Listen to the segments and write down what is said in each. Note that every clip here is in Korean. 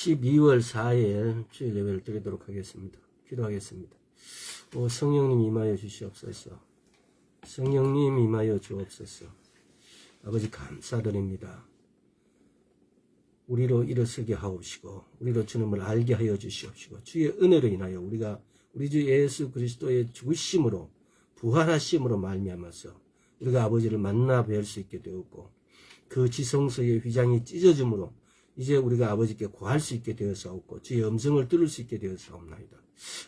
12월 4일 주일 예배를 드리도록 하겠습니다. 기도하겠습니다. 성령님 임하여 주시옵소서. 성령님 임하여 주옵소서. 아버지 감사드립니다. 우리로 일어서게 하옵시고 우리로 주님을 알게 하여 주시옵시고 주의 은혜로 인하여 우리 주 예수 그리스도의 죽으심으로 부활하심으로 말미암아서 우리가 아버지를 만나 뵐 수 있게 되었고 그 지성소의 휘장이 찢어짐으로 이제 우리가 아버지께 구할 수 있게 되었사옵고 주의 음성을 들을 수 있게 되었사옵나이다.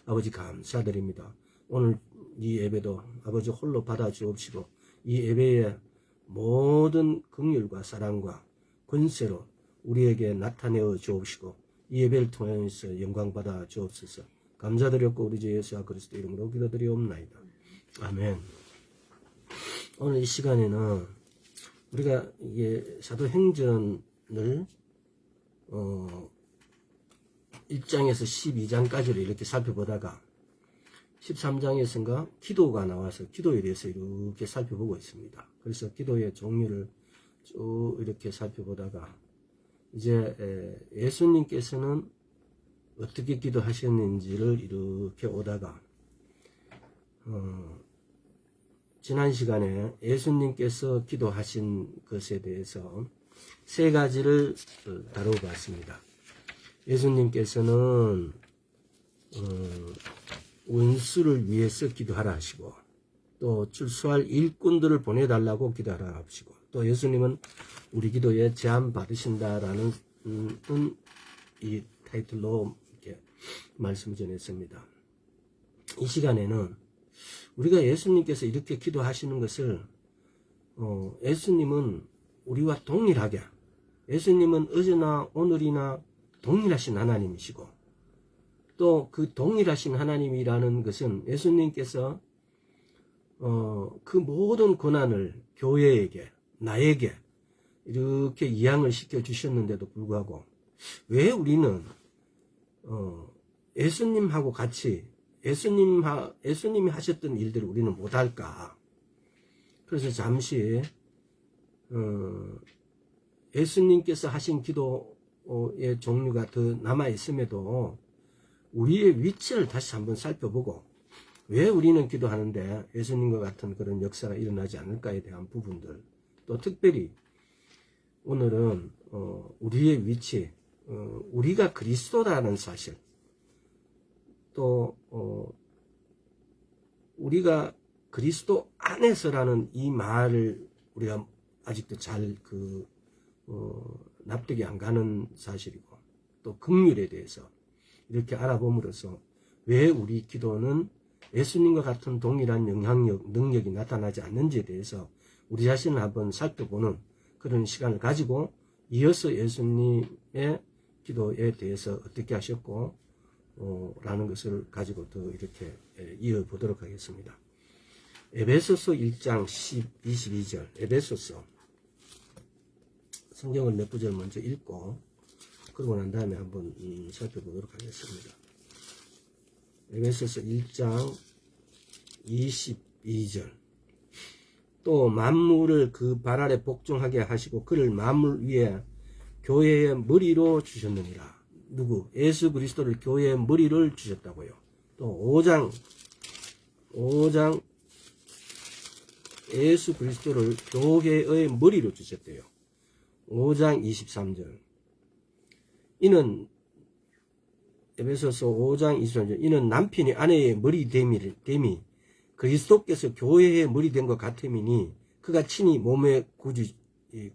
아버지 감사드립니다. 오늘 이 예배도 아버지 홀로 받아 주옵시고 이 예배의 모든 긍휼과 사랑과 권세로 우리에게 나타내어 주옵시고 이 예배를 통해서 영광 받아 주옵소서. 감사드렸고 우리 주 예수 그리스도 이름으로 기도드리옵나이다. 아멘. 오늘 이 시간에는 우리가 사도행전을 1장에서 12장까지를 이렇게 살펴보다가 13장에서인가 기도가 나와서 기도에 대해서 이렇게 살펴보고 있습니다. 그래서 기도의 종류를 쭉 이렇게 살펴보다가 이제 예수님께서는 어떻게 기도하셨는지를 이렇게 오다가 지난 시간에 예수님께서 기도하신 것에 대해서 세 가지를 다뤄봤습니다. 예수님께서는 원수를 위해서 기도하라 하시고 또 출소할 일꾼들을 보내달라고 기도하라 하시고 또 예수님은 우리 기도에 제한 받으신다라는 이 타이틀로 이렇게 말씀을 전했습니다. 이 시간에는 우리가 예수님께서 이렇게 기도하시는 것을 예수님은 우리와 동일하게 예수님은 어제나 오늘이나 동일하신 하나님이시고 또 그 동일하신 하나님이라는 것은 예수님께서 그 모든 권한을 교회에게 나에게 이렇게 이양을 시켜 주셨는데도 불구하고 왜 우리는 예수님하고 같이 예수님이 하셨던 일들을 우리는 못할까? 그래서 잠시 예수님께서 하신 기도의 종류가 더 남아있음에도 우리의 위치를 다시 한번 살펴보고 왜 우리는 기도하는데 예수님과 같은 그런 역사가 일어나지 않을까에 대한 부분들 또 특별히 오늘은 우리의 위치 우리가 그리스도라는 사실 또 우리가 그리스도 안에서라는 이 말을 우리가 아직도 잘 납득이 안 가는 사실이고 또 긍휼에 대해서 이렇게 알아봄으로써 왜 우리 기도는 예수님과 같은 동일한 영향력, 능력이 나타나지 않는지에 대해서 우리 자신을 한번 살펴보는 그런 시간을 가지고 이어서 예수님의 기도에 대해서 어떻게 하셨고 라는 것을 가지고 더 이렇게 이어보도록 하겠습니다. 에베소서 1장 22절 에베소서 성경을 몇 구절 먼저 읽고 그러고 난 다음에 한번 살펴보도록 하겠습니다. 에베소서 1장 22절 또 만물을 그 발 아래 복종하게 하시고 그를 만물 위에 교회의 머리로 주셨느니라. 누구? 예수 그리스도를 교회의 머리를 주셨다고요. 또 5장 예수 그리스도를 교회의 머리로 주셨대요. 5장 23절 이는 에베소서 5장 23절 이는 남편이 아내의 머리 됨이 그리스도께서 교회의 머리 된 것 같음이니 그가 친히 몸의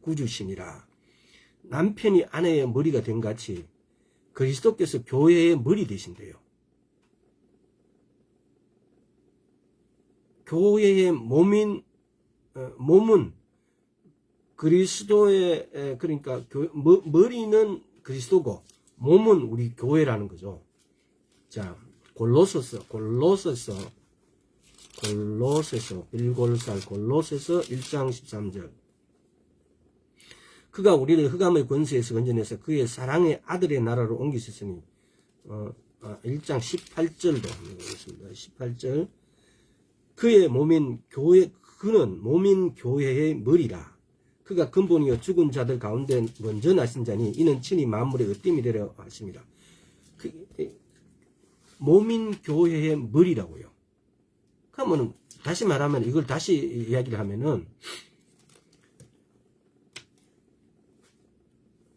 구주시니라. 남편이 아내의 머리가 된 같이 그리스도께서 교회의 머리 되신대요. 교회의 몸은 그리스도의 그러니까 머리는 그리스도고 몸은 우리 교회라는 거죠. 자, 골로새서 빌골살 골로새서 1장 13절 그가 우리를 흑암의 권세에서 건져내서 그의 사랑의 아들의 나라로 옮기셨으니 1장 18절도 보겠습니다. 18절 그의 몸인 교회 그는 몸인 교회의 머리라. 그가 근본이요 죽은 자들 가운데 먼저 나신 자니 이는 친히 만물의 으뜸이 되려 하십니다. 몸인 교회의 머리라고요. 그러면 다시 말하면 이걸 다시 이야기를 하면은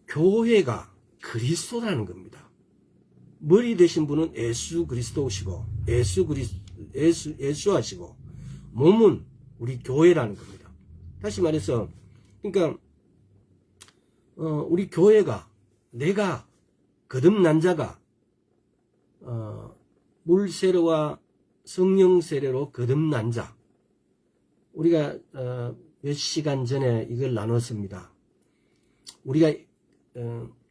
교회가 그리스도라는 겁니다. 머리 되신 분은 예수 그리스도시고 예수하시고 몸은 우리 교회라는 겁니다. 다시 말해서 그러니까 우리 교회가 내가 거듭난 자가 물 세례와 성령 세례로 거듭난 자. 우리가 몇 시간 전에 이걸 나눴습니다. 우리가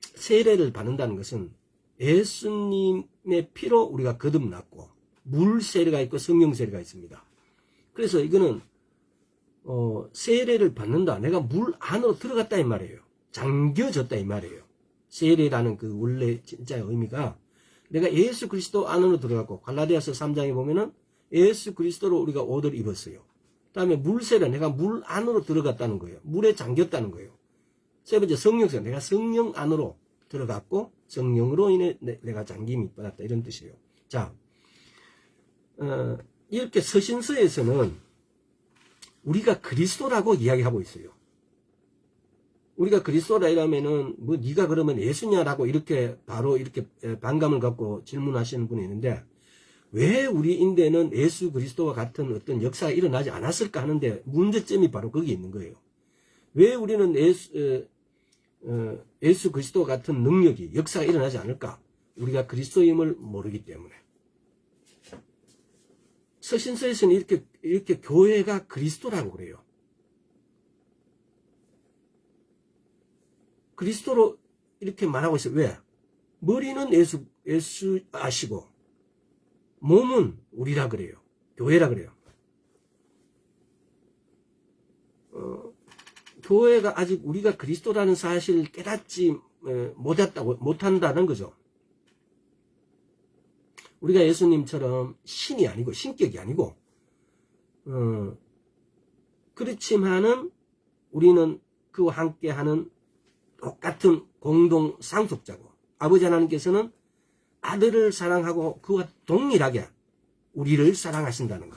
세례를 받는다는 것은 예수님의 피로 우리가 거듭났고 물 세례가 있고 성령 세례가 있습니다. 그래서 이거는 세례를 받는다. 내가 물 안으로 들어갔다 이 말이에요. 잠겨졌다 이 말이에요. 세례라는 그 원래 진짜의 의미가 내가 예수 그리스도 안으로 들어갔고 갈라디아서 3장에 보면은 예수 그리스도로 우리가 옷을 입었어요. 다음에 물세례 내가 물 안으로 들어갔다는 거예요. 물에 잠겼다는 거예요. 세 번째 성령세례 내가 성령 안으로 들어갔고 성령으로 인해 내가 잠김이 받았다 이런 뜻이에요. 자, 이렇게 서신서에서는 우리가 그리스도라고 이야기하고 있어요. 우리가 그리스도라 이러면은 뭐 네가 그러면 예수냐라고 이렇게 바로 이렇게 반감을 갖고 질문하시는 분이 있는데 왜 우리 인대는 예수 그리스도와 같은 어떤 역사가 일어나지 않았을까 하는데 문제점이 바로 거기 있는 거예요. 왜 우리는 예수 그리스도와 같은 능력이 역사가 일어나지 않을까? 우리가 그리스도임을 모르기 때문에. 서신서에서는 이렇게 교회가 그리스도라고 그래요. 그리스도로 이렇게 말하고 있어요. 왜? 머리는 예수 아시고 몸은 우리라 그래요. 교회라 그래요. 교회가 아직 우리가 그리스도라는 사실을 깨닫지 못한다는 거죠. 우리가 예수님처럼 신이 아니고 신격이 아니고 그렇지만은 우리는 그와 함께하는 똑같은 공동 상속자고 아버지 하나님께서는 아들을 사랑하고 그와 동일하게 우리를 사랑하신다는 거.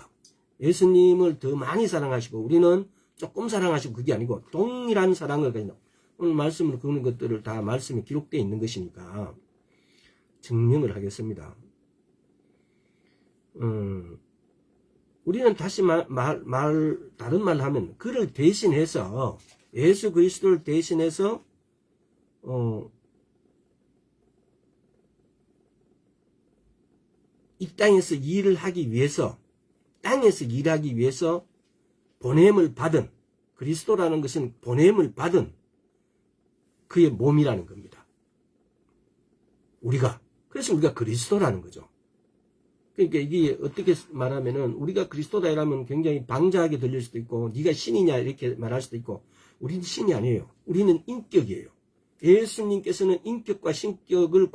예수님을 더 많이 사랑하시고 우리는 조금 사랑하시고 그게 아니고 동일한 사랑을 가진다. 오늘 말씀으로 그런 것들을 다 말씀에 기록되어 있는 것이니까 증명을 하겠습니다. 우리는 다시 다른 말로 하면 그를 대신해서 예수 그리스도를 대신해서 이 땅에서 일을 하기 위해서 땅에서 일하기 위해서 보냄을 받은 그리스도라는 것은 보냄을 받은 그의 몸이라는 겁니다. 그래서 우리가 그리스도라는 거죠. 그러니까 이게 어떻게 말하면은 우리가 그리스도다 이러면 굉장히 방자하게 들릴 수도 있고 네가 신이냐 이렇게 말할 수도 있고 우리는 신이 아니에요. 우리는 인격이에요. 예수님께서는 인격과 신격을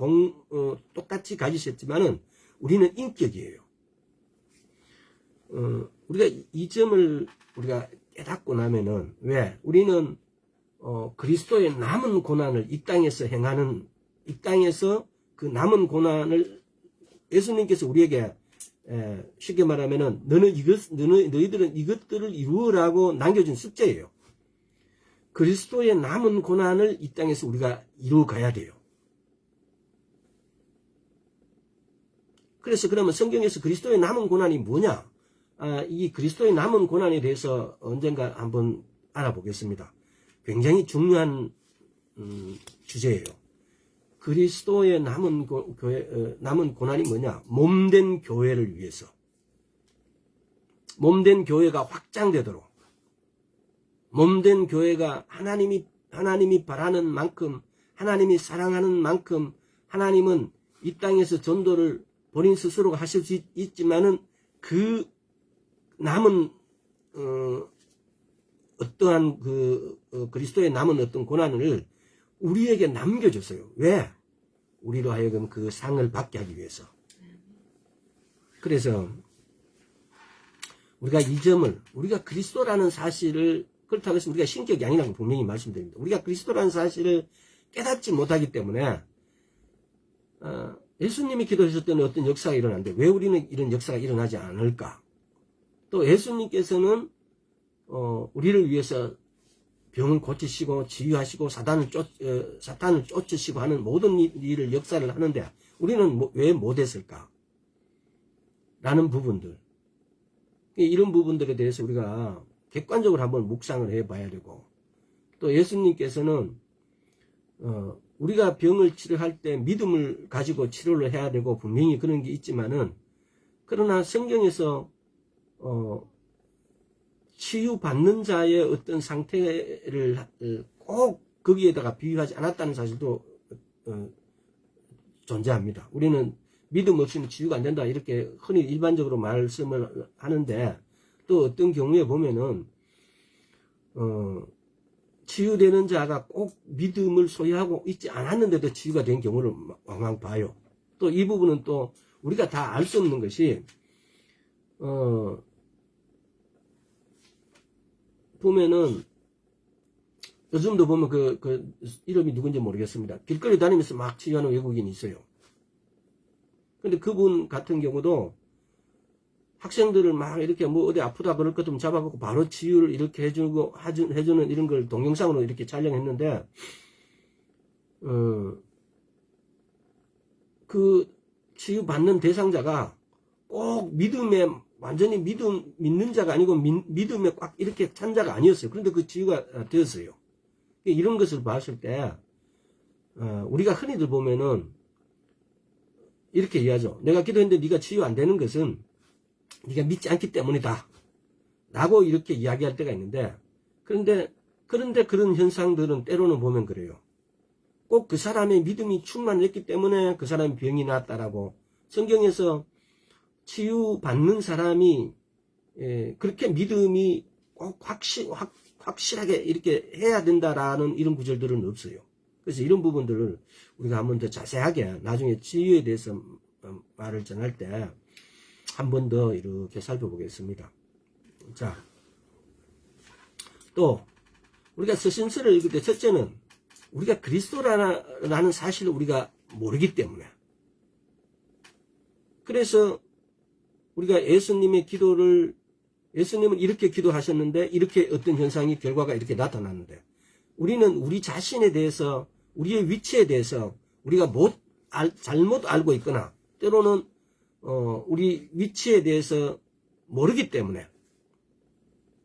똑같이 가지셨지만은 우리는 인격이에요. 우리가 이 점을 우리가 깨닫고 나면은 왜 우리는 그리스도의 남은 고난을 이 땅에서 행하는 이 땅에서 그 남은 고난을 예수님께서 우리에게 쉽게 말하면은 너희들은 이것들을 이루으라고 남겨준 숙제예요. 그리스도의 남은 고난을 이 땅에서 우리가 이루어가야 돼요. 그래서 그러면 성경에서 그리스도의 남은 고난이 뭐냐? 이 그리스도의 남은 고난에 대해서 언젠가 한번 알아보겠습니다. 굉장히 중요한 주제예요. 그리스도의 남은 고난이 뭐냐? 몸된 교회를 위해서. 몸된 교회가 확장되도록. 몸된 교회가 하나님이 바라는 만큼, 하나님이 사랑하는 만큼, 하나님은 이 땅에서 전도를 본인 스스로가 하실 수 있지만은 그 남은 어떠한 그리스도의 남은 어떤 고난을 우리에게 남겨줬어요. 왜? 우리로 하여금 그 상을 받게 하기 위해서. 그래서 우리가 이 점을 우리가 그리스도라는 사실을 그렇다고 해서 우리가 신격이 아니라고 분명히 말씀드립니다. 우리가 그리스도라는 사실을 깨닫지 못하기 때문에 예수님이 기도하셨을 때는 어떤 역사가 일어났는데 왜 우리는 이런 역사가 일어나지 않을까? 또 예수님께서는 우리를 위해서 병을 고치시고 치유하시고 사탄을 쫓으시고 하는 모든 일을 역사를 하는데 우리는 왜 못했을까? 라는 부분들, 이런 부분들에 대해서 우리가 객관적으로 한번 묵상을 해봐야 되고, 또 예수님께서는 우리가 병을 치료할 때 믿음을 가지고 치료를 해야 되고 분명히 그런 게 있지만은, 그러나 성경에서 치유받는 자의 어떤 상태를 꼭 거기에다가 비유하지 않았다는 사실도 존재합니다. 우리는 믿음 없이는 치유가 안 된다 이렇게 흔히 일반적으로 말씀을 하는데, 또 어떤 경우에 보면은 치유되는 자가 꼭 믿음을 소유하고 있지 않았는데도 치유가 된 경우를 왕왕 봐요. 또 이 부분은 또 우리가 다 알 수 없는 것이 보면은 요즘도 보면 그 이름이 누군지 모르겠습니다. 길거리 다니면서 막 치유하는 외국인이 있어요. 근데 그분 같은 경우도 학생들을 막 이렇게 뭐 어디 아프다 그럴 것 좀 잡아갖고 바로 치유를 이렇게 해주는 이런 걸 동영상으로 이렇게 촬영했는데, 그 치유받는 대상자가 꼭 완전히 믿는 자가 아니고 믿음에 꽉 이렇게 찬 자가 아니었어요. 그런데 그 치유가 되었어요. 이런 것을 봤을 때, 우리가 흔히들 보면은 이렇게 이해하죠. 내가 기도했는데 네가 치유 안 되는 것은 네가 믿지 않기 때문이다 라고 이렇게 이야기할 때가 있는데, 그런데 그런 현상들은 때로는 보면 그래요. 꼭 그 사람의 믿음이 충만했기 때문에 그 사람이 병이 나았다라고 성경에서 치유받는 사람이 그렇게 믿음이 꼭 확실하게 이렇게 해야 된다라는 이런 구절들은 없어요. 그래서 이런 부분들을 우리가 한번 더 자세하게 나중에 치유에 대해서 말을 전할 때 한 번 더 이렇게 살펴보겠습니다. 자, 또 우리가 서신서를 읽을 때 첫째는 우리가 그리스도라는 사실을 우리가 모르기 때문에, 그래서 우리가 예수님은 이렇게 기도하셨는데 이렇게 어떤 현상이 결과가 이렇게 나타났는데, 우리는 우리 자신에 대해서 우리의 위치에 대해서 우리가 잘못 알고 있거나 때로는 우리 위치에 대해서 모르기 때문에,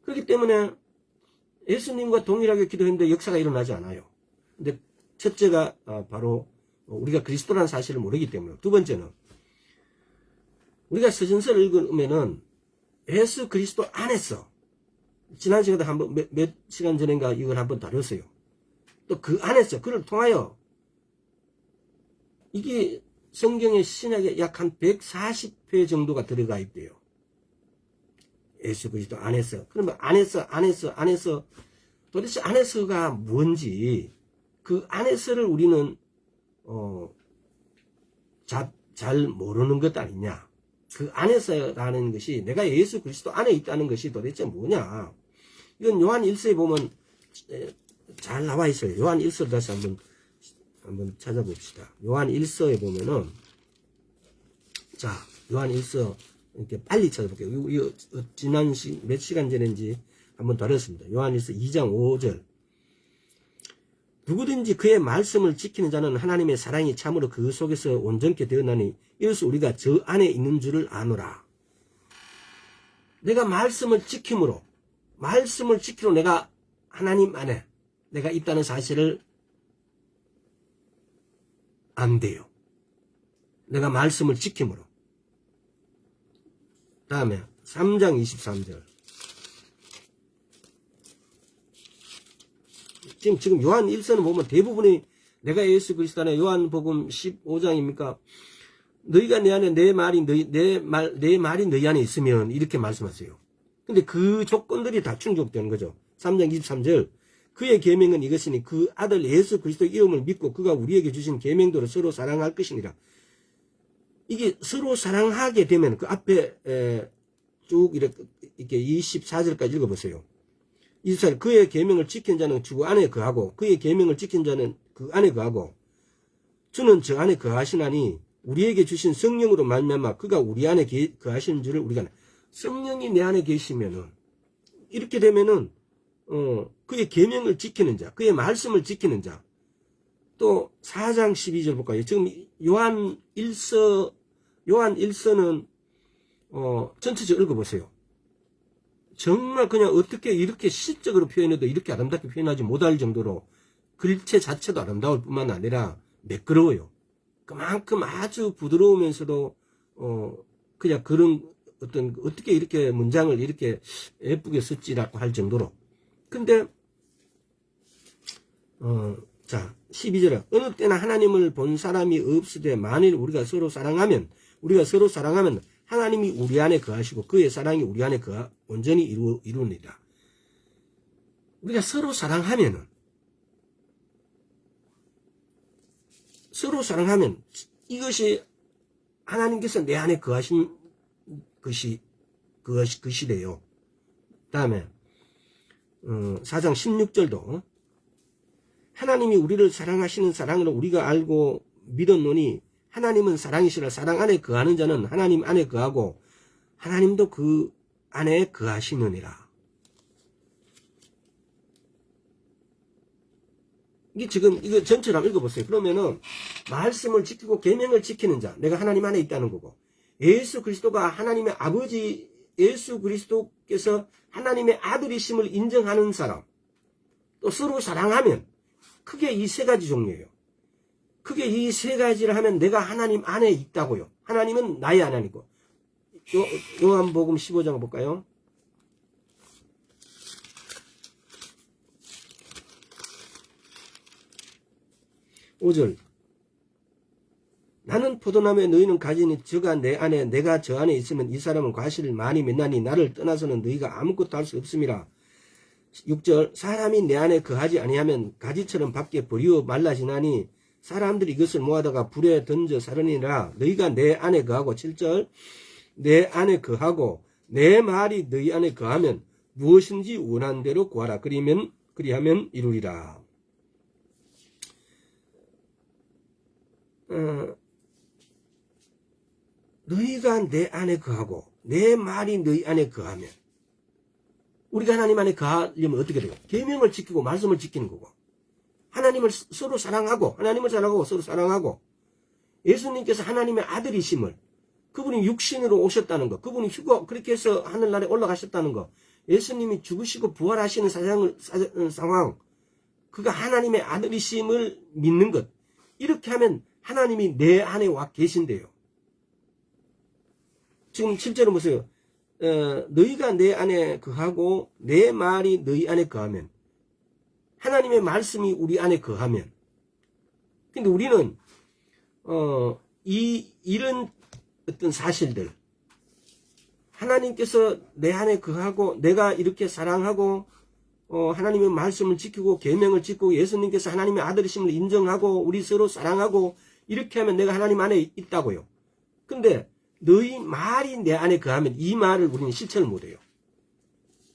그렇기 때문에 예수님과 동일하게 기도했는데 역사가 일어나지 않아요. 근데 첫째가 바로 우리가 그리스도라는 사실을 모르기 때문에, 두 번째는 우리가 서신서를 읽으면은 예수 그리스도 안에서, 지난 시간에 한번 몇 시간 전인가 이걸 한번 다뤘어요. 또 그 안에서 그를 통하여, 이게 성경의 신약에 약 한 140회 정도가 들어가 있대요. 예수 그리스도 안에서. 그러면 안에서 도대체 안에서가 뭔지, 그 안에서를 우리는 잘 모르는 것 아니냐. 그 안에서라는 것이, 내가 예수 그리스도 안에 있다는 것이 도대체 뭐냐. 이건 요한 1서에 보면 잘 나와 있어요. 요한 1서를 다시 한번 찾아봅시다. 요한 1서에 보면은, 자, 요한 1서 이렇게 빨리 찾아볼게요. 이거 지난 몇 시간 전인지 한번 다뤘습니다. 요한 1서 2장 5절. 누구든지 그의 말씀을 지키는 자는 하나님의 사랑이 참으로 그 속에서 온전케 되었나니 이로써 우리가 저 안에 있는 줄을 아노라. 내가 말씀을 지키로 내가 하나님 안에 내가 있다는 사실을 안돼요. 내가 말씀을 지킴으로. 다음에 3장 23절. 지금 요한 1서는 보면 대부분이 내가 예수 그리스도 안에, 요한복음 15장입니까? 너희가 내 안에 내 말이 너희 안에 있으면 이렇게 말씀하세요. 근데 그 조건들이 다 충족되는 거죠. 3장 23절. 그의 계명은 이것이니 그 아들 예수 그리스도의 이름을 믿고 그가 우리에게 주신 계명대로 서로 사랑할 것이니라. 이게 서로 사랑하게 되면 그 앞에 쭉 이렇게 24절까지 읽어보세요. 이스라엘 그의 계명을 지킨 자는 주 안에 거하고 그의 계명을 지킨 자는 그 안에 거하고 주는 저 안에 거하시나니 우리에게 주신 성령으로 말미암아 그가 우리 안에 거하시는 줄을 우리가 성령이 내 안에 계시면은 이렇게 되면은 그의 계명을 지키는 자, 그의 말씀을 지키는 자. 또 4장 12절 볼까요? 지금 요한 1서는 전체적으로 읽어보세요. 정말 그냥 어떻게 이렇게 시적으로 표현해도 이렇게 아름답게 표현하지 못할 정도로 글체 자체도 아름다울 뿐만 아니라 매끄러워요. 그만큼 아주 부드러우면서도 그냥 그런 어떻게 이렇게 문장을 이렇게 예쁘게 썼지라고 할 정도로. 근데 자 12절에 어느 때나 하나님을 본 사람이 없으되 만일 우리가 서로 사랑하면 하나님이 우리 안에 거하시고 그의 사랑이 우리 안에 온전히 이루니라. 우리가 서로 사랑하면 이것이 하나님께서 내 안에 거하신 것이래요. 다음에 4장 16절도 하나님이 우리를 사랑하시는 사랑으로 우리가 알고 믿었노니 하나님은 사랑이시라. 사랑 안에 거하는 자는 하나님 안에 거하고 하나님도 그 안에 거하시느니라. 이게 지금 이거 전체를 한번 읽어보세요. 그러면은 말씀을 지키고 계명을 지키는 자, 내가 하나님 안에 있다는 거고, 예수 그리스도가 하나님의 아버지, 예수 그리스도께서 하나님의 아들이심을 인정하는 사람, 또 서로 사랑하면 크게 이 세 가지 종류예요. 크게 이 세 가지를 하면 내가 하나님 안에 있다고요. 하나님은 나의 하나님이고. 요한복음 15장 볼까요? 5절 나는 포도나무에 너희는 가지니 저가 내 안에 내가 저 안에 있으면 이 사람은 과실을 많이 맺나니 나를 떠나서는 너희가 아무것도 할 수 없음이라. 6절 사람이 내 안에 거하지 아니하면 가지처럼 밖에 버리어 말라지나니 사람들이 이것을 모아다가 불에 던져 사르니라. 너희가 내 안에 거하고. 7절 내 안에 거하고 내 말이 너희 안에 거하면 무엇인지 원하는 대로 구하라. 그리하면 이루리라. 너희가 내 안에 거하고 내 말이 너희 안에 거하면, 우리가 하나님 안에 거하려면 어떻게 돼요? 계명을 지키고 말씀을 지키는 거고, 하나님을 서로 사랑하고, 하나님을 사랑하고 서로 사랑하고, 예수님께서 하나님의 아들이심을, 그분이 육신으로 오셨다는 것, 그분이 그렇게 해서 하늘나라에 올라가셨다는 것, 예수님이 죽으시고 부활하시는 상황, 그가 하나님의 아들이심을 믿는 것, 이렇게 하면 하나님이 내 안에 와 계신대요. 지금 7절은 보세요. 너희가 내 안에 거하고 내 말이 너희 안에 거하면, 하나님의 말씀이 우리 안에 거하면. 근데 우리는 이런 어떤 사실들, 하나님께서 내 안에 거하고 내가 이렇게 사랑하고 하나님의 말씀을 지키고 계명을 지키고 예수님께서 하나님의 아들이심을 인정하고 우리 서로 사랑하고 이렇게 하면 내가 하나님 안에 있다고요. 근데 너희 말이 내 안에 거하면, 이 말을 우리는 실천을 못해요.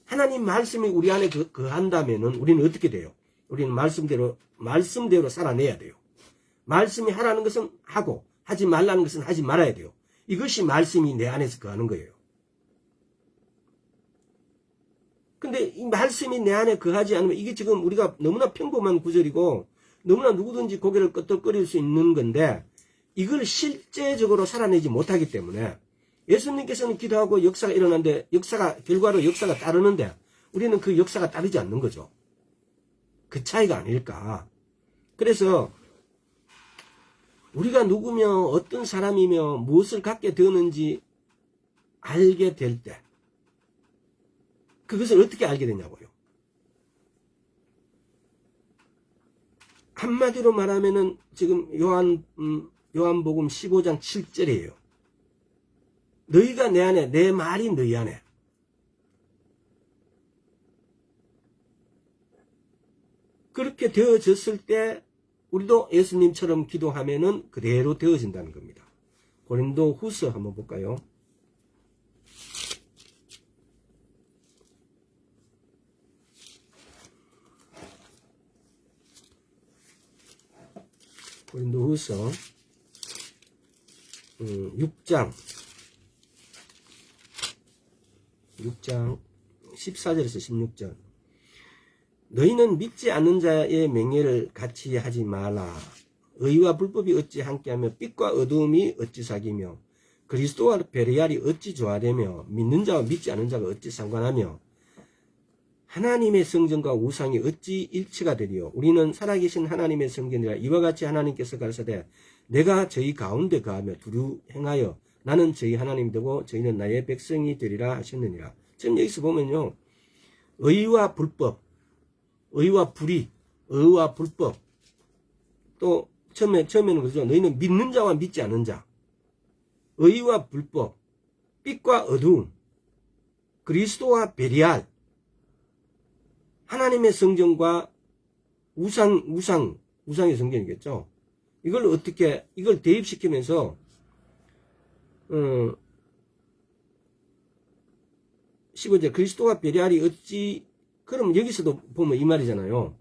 하나님 말씀이 우리 안에 거한다면은 우리는 어떻게 돼요? 우리는 말씀대로 살아내야 돼요. 말씀이 하라는 것은 하고 하지 말라는 것은 하지 말아야 돼요. 이것이 말씀이 내 안에서 거하는 거예요. 근데 이 말씀이 내 안에 거하지 않으면, 이게 지금 우리가 너무나 평범한 구절이고 너무나 누구든지 고개를 끄덕거릴 수 있는 건데, 이걸 실제적으로 살아내지 못하기 때문에, 예수님께서는 기도하고 역사가 일어나는데 결과로 역사가 따르는데 우리는 그 역사가 따르지 않는 거죠. 그 차이가 아닐까. 그래서 우리가 누구며 어떤 사람이며 무엇을 갖게 되었는지 알게 될 때, 그것을 어떻게 알게 되냐고요. 한마디로 말하면은 지금 요한복음 15장 7절이에요. 너희가 내 안에, 내 말이 너희 안에. 그렇게 되어졌을 때 우리도 예수님처럼 기도하면은 그대로 되어진다는 겁니다. 고린도 후서 한번 볼까요? 고린도후서 6장 14절에서 16절. 너희는 믿지 않는 자의 맹례를 같이 하지 말라. 의와 불법이 어찌 함께하며 빛과 어두움이 어찌 사귀며 그리스도와 베리알이 어찌 조화되며 믿는 자와 믿지 않는 자가 어찌 상관하며 하나님의 성전과 우상이 어찌 일치가 되리요. 우리는 살아계신 하나님의 성전이라. 이와 같이 하나님께서 가르치되 내가 저희 가운데 거하며 두루 행하여 나는 저희 하나님이 되고 저희는 나의 백성이 되리라 하셨느니라. 지금 여기서 보면요, 의와 불법, 의와 불의, 의와 불법, 또 처음에는 그러죠. 너희는 믿는 자와 믿지 않는 자, 의와 불법, 빛과 어두움, 그리스도와 베리알, 하나님의 성전과 우상의 성전이겠죠. 이걸 대입시키면서 15절 그리스도와 베리알이 어찌, 그럼 여기서도 보면 이 말이잖아요.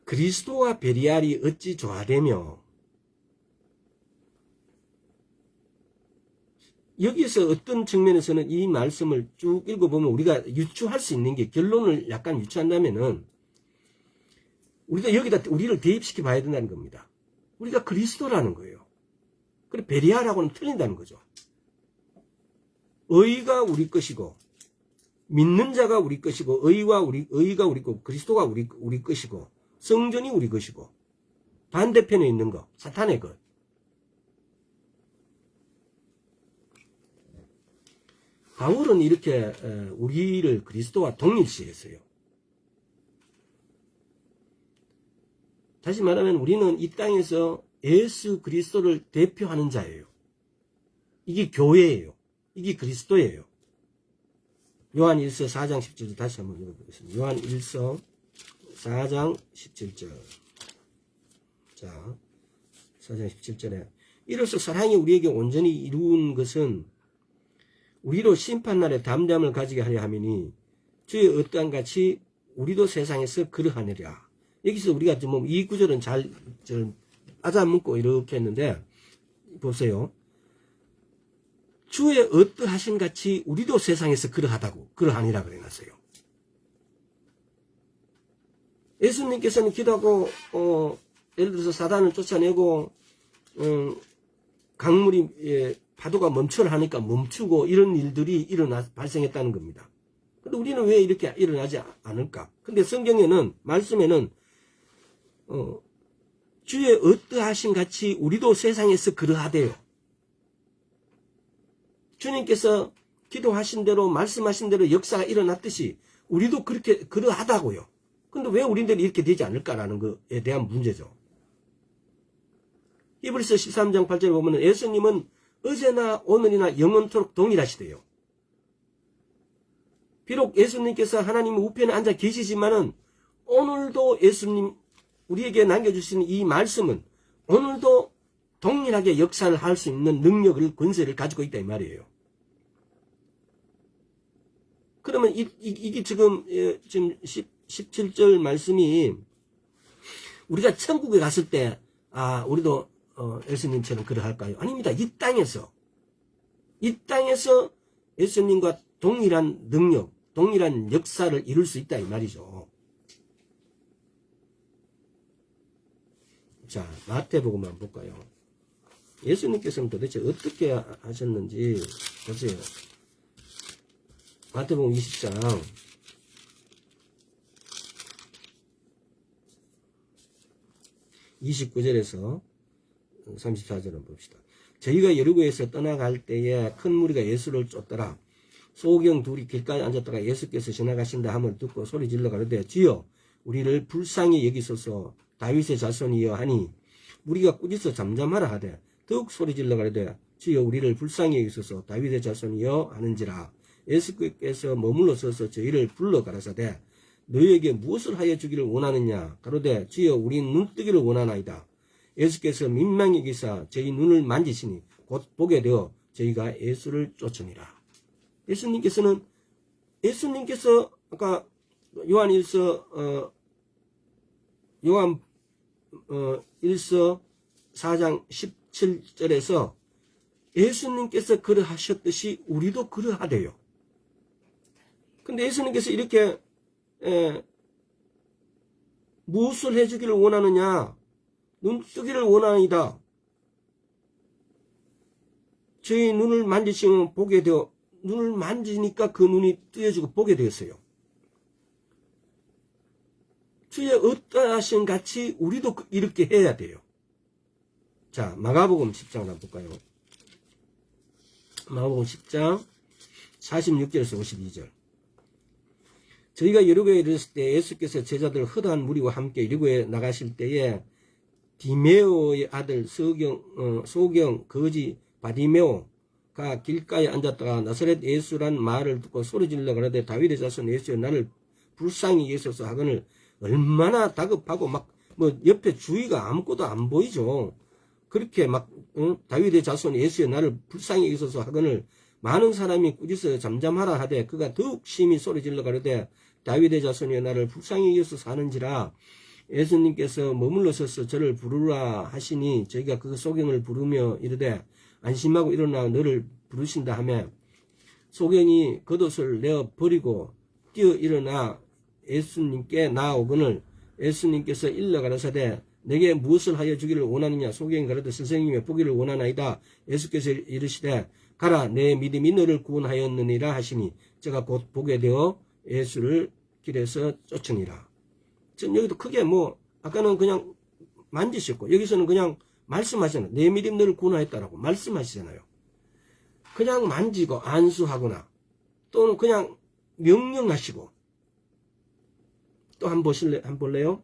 그리스도와 베리알이 어찌 조화되며, 여기서 어떤 측면에서는 이 말씀을 쭉 읽어보면 우리가 유추할 수 있는 게, 결론을 약간 유추한다면은 우리가 여기다 우리를 대입시켜 봐야 된다는 겁니다. 우리가 그리스도라는 거예요. 그리고 베리알하고는 틀린다는 거죠. 의가 우리 것이고 믿는 자가 우리 것이고 의가 우리 것이고 그리스도가 우리 것이고 성전이 우리 것이고 반대편에 있는 거 사탄의 것. 바울은 이렇게 우리를 그리스도와 동일시했어요. 다시 말하면 우리는 이 땅에서 예수 그리스도를 대표하는 자예요. 이게 교회예요. 이게 그리스도예요. 요한 1서 4장 17절 다시 한번 읽어보겠습니다. 요한 1서 4장 17절. 자, 4장 17절에 이로써 사랑이 우리에게 온전히 이루은 것은 우리로 심판날에 담대함을 가지게 하려 함이니 주의 어떠한 같이 우리도 세상에서 그러하느랴. 여기서 우리가 좀 이 구절은 잘 아자묻고 이렇게 했는데 보세요. 주의 어떠하신 같이 우리도 세상에서 그러하니라 그래놨어요. 예수님께서는 기도하고 예를 들어서 사단을 쫓아내고 강물이 파도가 멈춰라 하니까 멈추고 이런 일들이 발생했다는 겁니다. 근데 우리는 왜 이렇게 일어나지 않을까? 근데 성경에는 말씀에는 주의 어떠하신 같이 우리도 세상에서 그러하대요. 주님께서 기도하신 대로 말씀하신 대로 역사가 일어났듯이 우리도 그렇게 그러하다고요. 근데 왜 우리들이 이렇게 되지 않을까라는 것에 대한 문제죠. 히브리서 13장 8절에 보면 예수님은 어제나 오늘이나 영원토록 동일하시대요. 비록 예수님께서 하나님 우편에 앉아 계시지만은 오늘도 예수님 우리에게 남겨주시는 이 말씀은 오늘도 동일하게 역사를 할 수 있는 능력을 권세를 가지고 있다 이 말이에요. 그러면 이게 지금 17절 말씀이 우리가 천국에 갔을 때 우리도 예수님처럼 그러할까요? 아닙니다. 이 땅에서 예수님과 동일한 능력, 동일한 역사를 이룰 수 있다 이 말이죠. 자, 마태복음 한번 볼까요? 예수님께서는 도대체 어떻게 하셨는지 보세요. 마태복음 20장 29절에서 34절을 봅시다. 저희가 여리고에서 떠나갈 때에 큰 무리가 예수를 쫓더라. 소경 둘이 길가에 앉았다가 예수께서 지나가신다 함을 듣고 소리 질러 가로되 주여 우리를 불쌍히 여기소서 다윗의 자손이여 하니 무리가 꾸짖어 잠잠하라 하되 더욱 소리 질러 가로되 주여 우리를 불쌍히 여기소서 다윗의 자손이여 하는지라. 예수께서 머물러 서서 저희를 불러 가라사대 너희에게 무엇을 하여 주기를 원하느냐. 가로되 주여 우린 눈뜨기를 원하나이다. 예수께서 민망히 여기사 저희 눈을 만지시니 곧 보게 되어 저희가 예수를 쫓으니라. 예수님께서 아까 요한 1서 4장 17절에서 예수님께서 그러하셨듯이 우리도 그러하대요. 근데 예수님께서 이렇게 무엇을 해주기를 원하느냐? 눈 뜨기를 원하이다. 저희 눈을 만지시면 보게 되어, 눈을 만지니까 그 눈이 뜨여지고 보게 되었어요. 주의 어떠하신 같이 우리도 이렇게 해야 돼요. 자, 마가복음 10장을 한번 볼까요? 마가복음 10장 46절에서 52절. 저희가 여리고에 이르렀을 때 예수께서 제자들 허다한 무리와 함께 여리고에 나가실 때에 디메오의 아들 소경 거지 바디메오가 길가에 앉았다가 나사렛 예수란 말을 듣고 소리질러 가라되 다윗의 자손 예수여 나를 불쌍히 여기소서 하거늘 얼마나 다급하고 막 뭐 옆에 주위가 아무것도 안 보이죠. 그렇게 막 다윗의 자손 예수여 나를 불쌍히 여기소서 하거늘 많은 사람이 꾸짖어 잠잠하라 하되 그가 더욱 심히 소리질러 가라되 다윗의 자손이여 나를 불쌍히 여기소서 하는지라. 예수님께서 머물러 서서 저를 부르라 하시니 저희가 그 소경을 부르며 이르되 안심하고 일어나 너를 부르신다 하며 소경이 겉옷을 내어 버리고 뛰어 일어나 예수님께 나아오거늘 예수님께서 일러 가라사대 내게 무엇을 하여 주기를 원하느냐. 소경이 가라되 선생님의 보기를 원하나이다. 예수께서 이르시되 가라 내 믿음이 너를 구원하였느니라 하시니 제가 곧 보게 되어 예수를 길에서 쫓으니라. 전 여기도 크게 뭐 아까는 그냥 만지셨고 여기서는 그냥 말씀하시잖아요. 내 믿음 너를 구원하였다라고 말씀하시잖아요. 그냥 만지고 안수하거나 또는 그냥 명령하시고 또 한번 볼래요?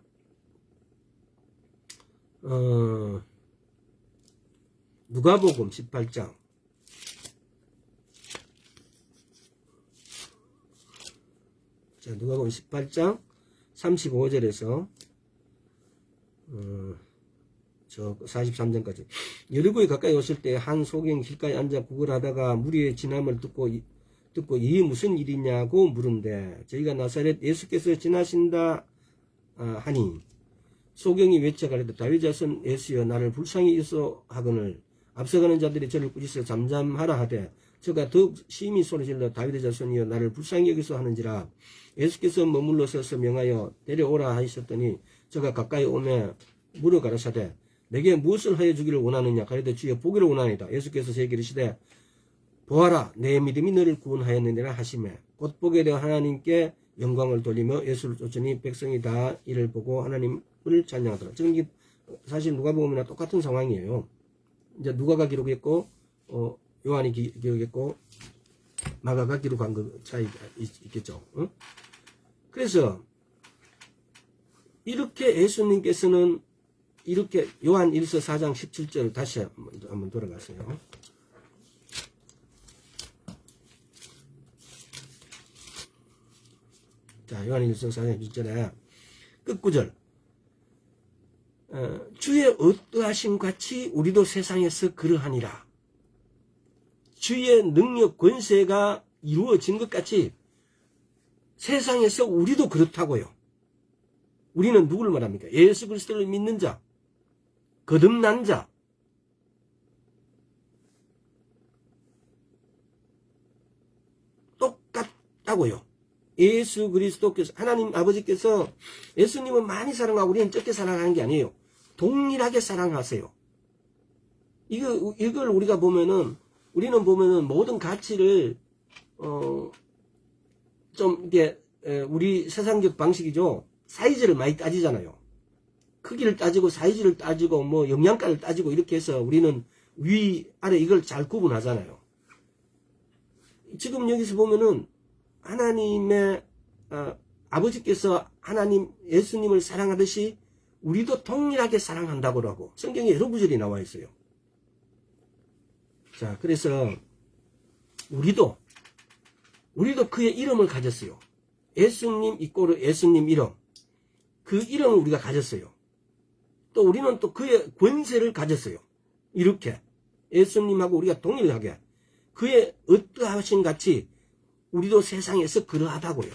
누가복음 18장 자, 누가복음 18장 35절에서 43장까지. 여리고에 가까이 오실 때 한 소경 길가에 앉아 구걸하다가 무리의 진함을 듣고 이 무슨 일이냐고 물은데 저희가 나사렛 예수께서 지나신다 하니 소경이 외쳐 가라되 다윗 자손 예수여 나를 불쌍히 여기소 하거늘 앞서가는 자들이 저를 꾸짖어 잠잠하라 하되 저가 더욱 심히 소리질러 다윗의 자손이여 나를 불쌍히 여기소 하는지라. 예수께서 머물러 서서 명하여 데려오라 하셨더니 저가 가까이 오며 물어 가라사대 내게 무엇을 하여 주기를 원하느냐. 가라되 주여 보기를 원하나이다. 예수께서 저에게 이르시되 보아라 내 믿음이 너를 구원하였느니라 하시매 곧 보게 되어 하나님께 영광을 돌리며 예수를 쫓으니 백성이 다 이를 보고 하나님을 찬양하더라. 지금 이게 사실 누가복음이나 똑같은 상황이에요. 이제 누가가 기록했고 요한이 기록했고 마가가 기록한 그 차이가 있겠죠. 응? 그래서 이렇게 예수님께서는 이렇게 요한 1서 4장 17절 다시 한번 돌아가세요. 자, 요한 1서 4장 17절에 끝구절 주의 어떠하심 같이 우리도 세상에서 그러하니라. 주의 능력 권세가 이루어진 것 같이 세상에서 우리도 그렇다고요. 우리는 누구를 말합니까? 예수 그리스도를 믿는 자, 거듭난 자. 똑같다고요. 예수 그리스도께서 하나님 아버지께서 예수님은 많이 사랑하고 우리는 적게 사랑하는 게 아니에요. 동일하게 사랑하세요. 이걸 우리가 보면은 우리는 보면은 모든 가치를 좀 이게 우리 세상적 방식이죠. 사이즈를 많이 따지잖아요. 크기를 따지고 사이즈를 따지고 뭐 영양가를 따지고 이렇게 해서 우리는 위 아래 이걸 잘 구분하잖아요. 지금 여기서 보면은 하나님의 아버지께서 하나님 예수님을 사랑하듯이 우리도 동일하게 사랑한다고 하고 성경에 여러 구절이 나와 있어요. 자, 그래서 우리도 그의 이름을 가졌어요. 예수님 이꼬르 예수님 이름. 그 이름을 우리가 가졌어요. 또 우리는 또 그의 권세를 가졌어요. 이렇게 예수님하고 우리가 동일하게 그의 어떠하신 같이 우리도 세상에서 그러하다고요.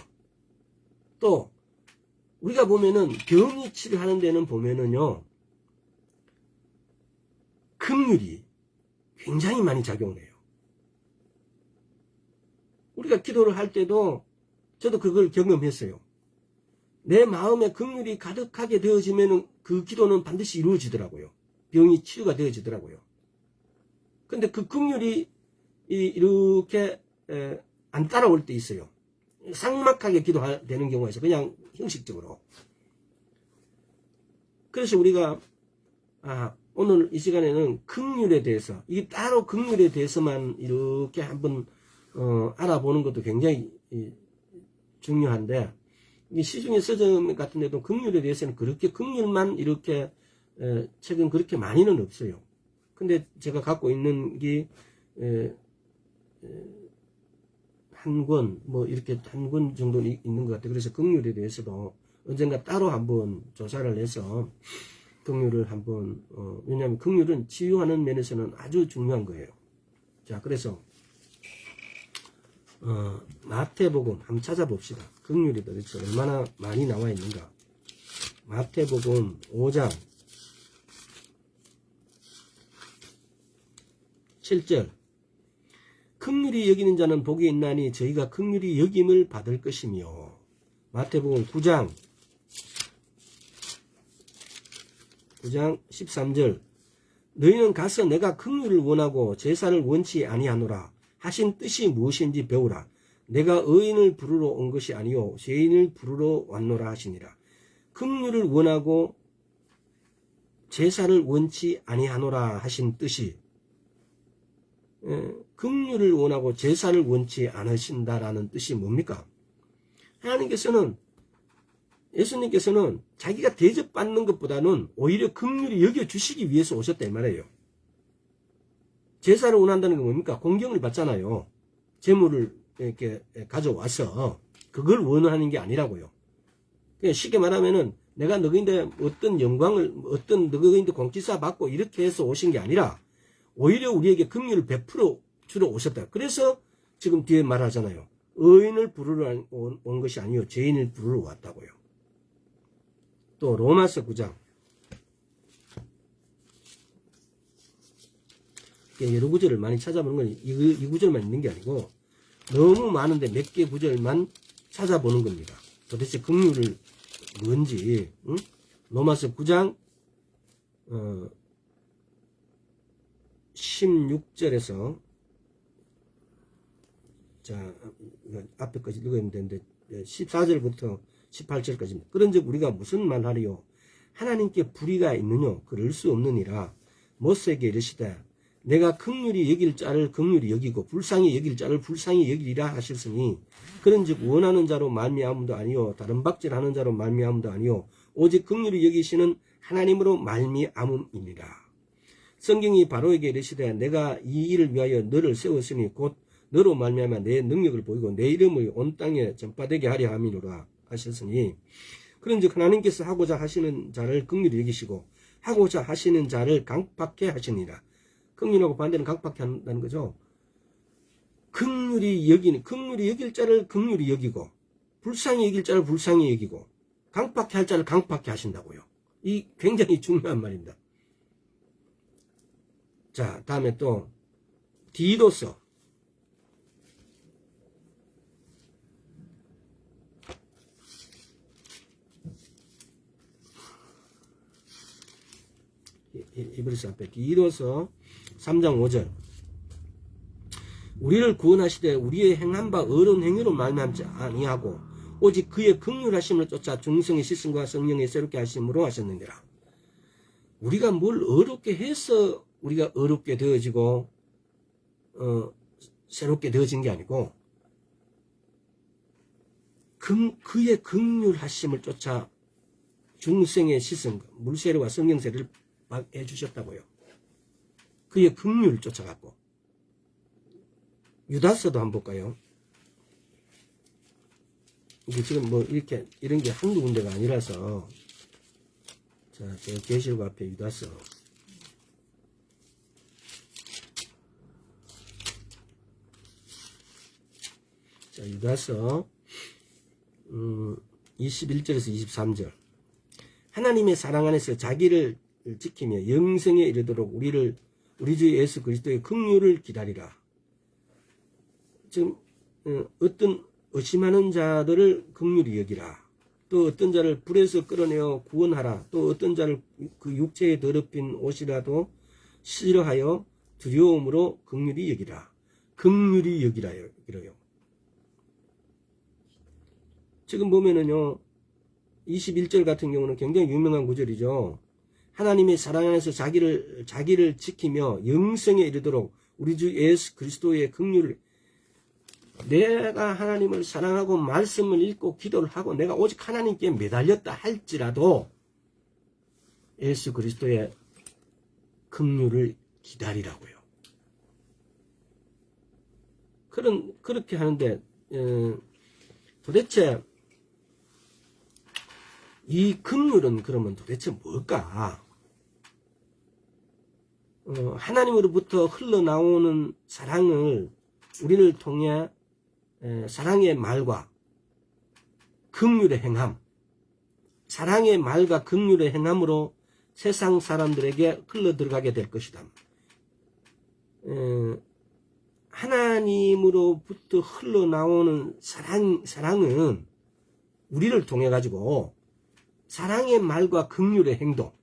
또 우리가 보면은 병이 치료하는 데는 보면은요 긍휼이 굉장히 많이 작용을 해요. 우리가 기도를 할 때도 저도 그걸 경험했어요. 내 마음에 긍휼이 가득하게 되어지면 그 기도는 반드시 이루어지더라고요. 병이 치유가 되어지더라고요. 근데 그 긍휼이 이렇게 안 따라올 때 있어요. 삭막하게 기도되는 경우가 있어요. 그냥 형식적으로. 그래서 우리가 오늘 이 시간에는 긍휼에 대해서, 이게 따로 긍휼에 대해서만 이렇게 한번 알아보는 것도 굉장히 중요한데, 이 시중의 서점 같은 데도 긍휼에 대해서는 그렇게 긍휼만 이렇게 책은 그렇게 많이는 없어요. 근데 제가 갖고 있는 게 한 권, 뭐 이렇게 한 권 정도 있는 것 같아요. 그래서 긍휼에 대해서도 언젠가 따로 한번 조사를 해서 긍휼을 한번 왜냐하면 긍휼은 치유하는 면에서는 아주 중요한 거예요. 자, 그래서 마태복음 한번 찾아봅시다. 긍휼이 도대체 얼마나 많이 나와 있는가. 마태복음 5장 7절. 긍휼히 여기는 자는 복이 있나니 저희가 긍휼히 여김을 받을 것이며. 마태복음 9장 13절. 너희는 가서 내가 긍휼을 원하고 제사를 원치 아니하노라 하신 뜻이 무엇인지 배우라. 내가 의인을 부르러 온 것이 아니요 죄인을 부르러 왔노라 하시니라. 긍휼을 원하고 제사를 원치 아니하노라 하신 뜻이, 긍휼을 원하고 제사를 원치 않으신다라는 뜻이 뭡니까? 하나님께서는, 예수님께서는 자기가 대접받는 것보다는 오히려 긍휼히 여겨주시기 위해서 오셨다 이 말이에요. 제사를 원한다는 게 뭡니까? 공경을 받잖아요. 제물을 이렇게 가져와서 그걸 원하는 게 아니라고요. 그냥 쉽게 말하면은 내가 너희인데 어떤 영광을, 어떤 너희인데 공치사 받고 이렇게 해서 오신 게 아니라 오히려 우리에게 긍휼을 베풀어 주러 오셨다. 그래서 지금 뒤에 말하잖아요. 의인을 부르러 온 것이 아니요 죄인을 부르러 왔다고요. 또 로마서 9장. 여러 구절을 많이 찾아보는 건 이 구절만 있는 게 아니고 너무 많은데 몇 개 구절만 찾아보는 겁니다. 도대체 긍휼을 뭔지. 응? 로마서 9장 16절에서 자 앞에까지 읽으면 되는데 14절부터 18절까지입니다. 그런즉 우리가 무슨 말하리요? 하나님께 불의가 있느냐? 그럴 수 없느니라. 모세에게 이르시되 내가 긍휼히 여길 자를 긍휼히 여기고 불쌍히 여길 자를 불쌍히 여기리라 하셨으니 그런즉 원하는 자로 말미암음도 아니요 다른 박질하는 자로 말미암음도 아니요 오직 긍휼히 여기시는 하나님으로 말미암음이니라. 성경이 바로에게 이르시되 내가 이 일을 위하여 너를 세웠으니 곧 너로 말미암아 내 능력을 보이고 내 이름을 온 땅에 전파되게 하려 함이로라 하셨으니 그런즉 하나님께서 하고자 하시는 자를 긍휼히 여기시고 하고자 하시는 자를 강팍해 하시니라. 긍휼하고 반대는 강팍해 한다는 거죠. 긍휼히 여길 자를 긍휼히 여기고 불쌍히 여길 자를 불쌍히 여기고 강팍해 할 자를 강팍해 하신다고요. 이 굉장히 중요한 말입니다. 자, 다음에 또 디도서 히브리서 앞에 디도서 3장 5절. 우리를 구원하시되 우리의 행한 바 어려운 행위로 말미암지 아니하고 오직 그의 긍휼하심을 쫓아 중성의 시승과 성령의 새롭게 하심으로 하셨느니라. 우리가 뭘 어렵게 해서 우리가 어렵게 되어지고 새롭게 되어진 게 아니고 그의 긍휼하심을 쫓아 중성의 시승, 물세례와 성령세례를 해주셨다고요. 그의 긍휼을 쫓아갔고. 유다서도 한번 볼까요? 이게 지금 뭐 이렇게 이런 게 한두 군데가 아니라서 자, 제가 계시록 앞에 유다서 자, 유다서 21절에서 23절. 하나님의 사랑 안에서 자기를 지키며 영생에 이르도록 우리 주 예수 그리스도의 긍휼을 기다리라. 지금 어떤 의심하는 자들을 긍휼히 여기라. 또 어떤 자를 불에서 끌어내어 구원하라. 또 어떤 자를 그 육체에 더럽힌 옷이라도 싫어하여 두려움으로 긍휼히 여기라. 긍휼히 여기라요. 지금 보면은요, 21절 같은 경우는 굉장히 유명한 구절이죠. 하나님의 사랑 안에서 자기를 지키며 영생에 이르도록 우리 주 예수 그리스도의 긍휼을, 내가 하나님을 사랑하고 말씀을 읽고 기도를 하고 내가 오직 하나님께 매달렸다 할지라도 예수 그리스도의 긍휼을 기다리라고요. 그렇게 하는데 도대체 이 긍휼은 그러면 도대체 뭘까? 하나님으로부터 흘러나오는 사랑을 우리를 통해 사랑의 말과 긍휼의 행함, 사랑의 말과 긍휼의 행함으로 세상 사람들에게 흘러들어가게 될 것이다. 하나님으로부터 흘러나오는 사랑은 우리를 통해 가지고 사랑의 말과 긍휼의 행동,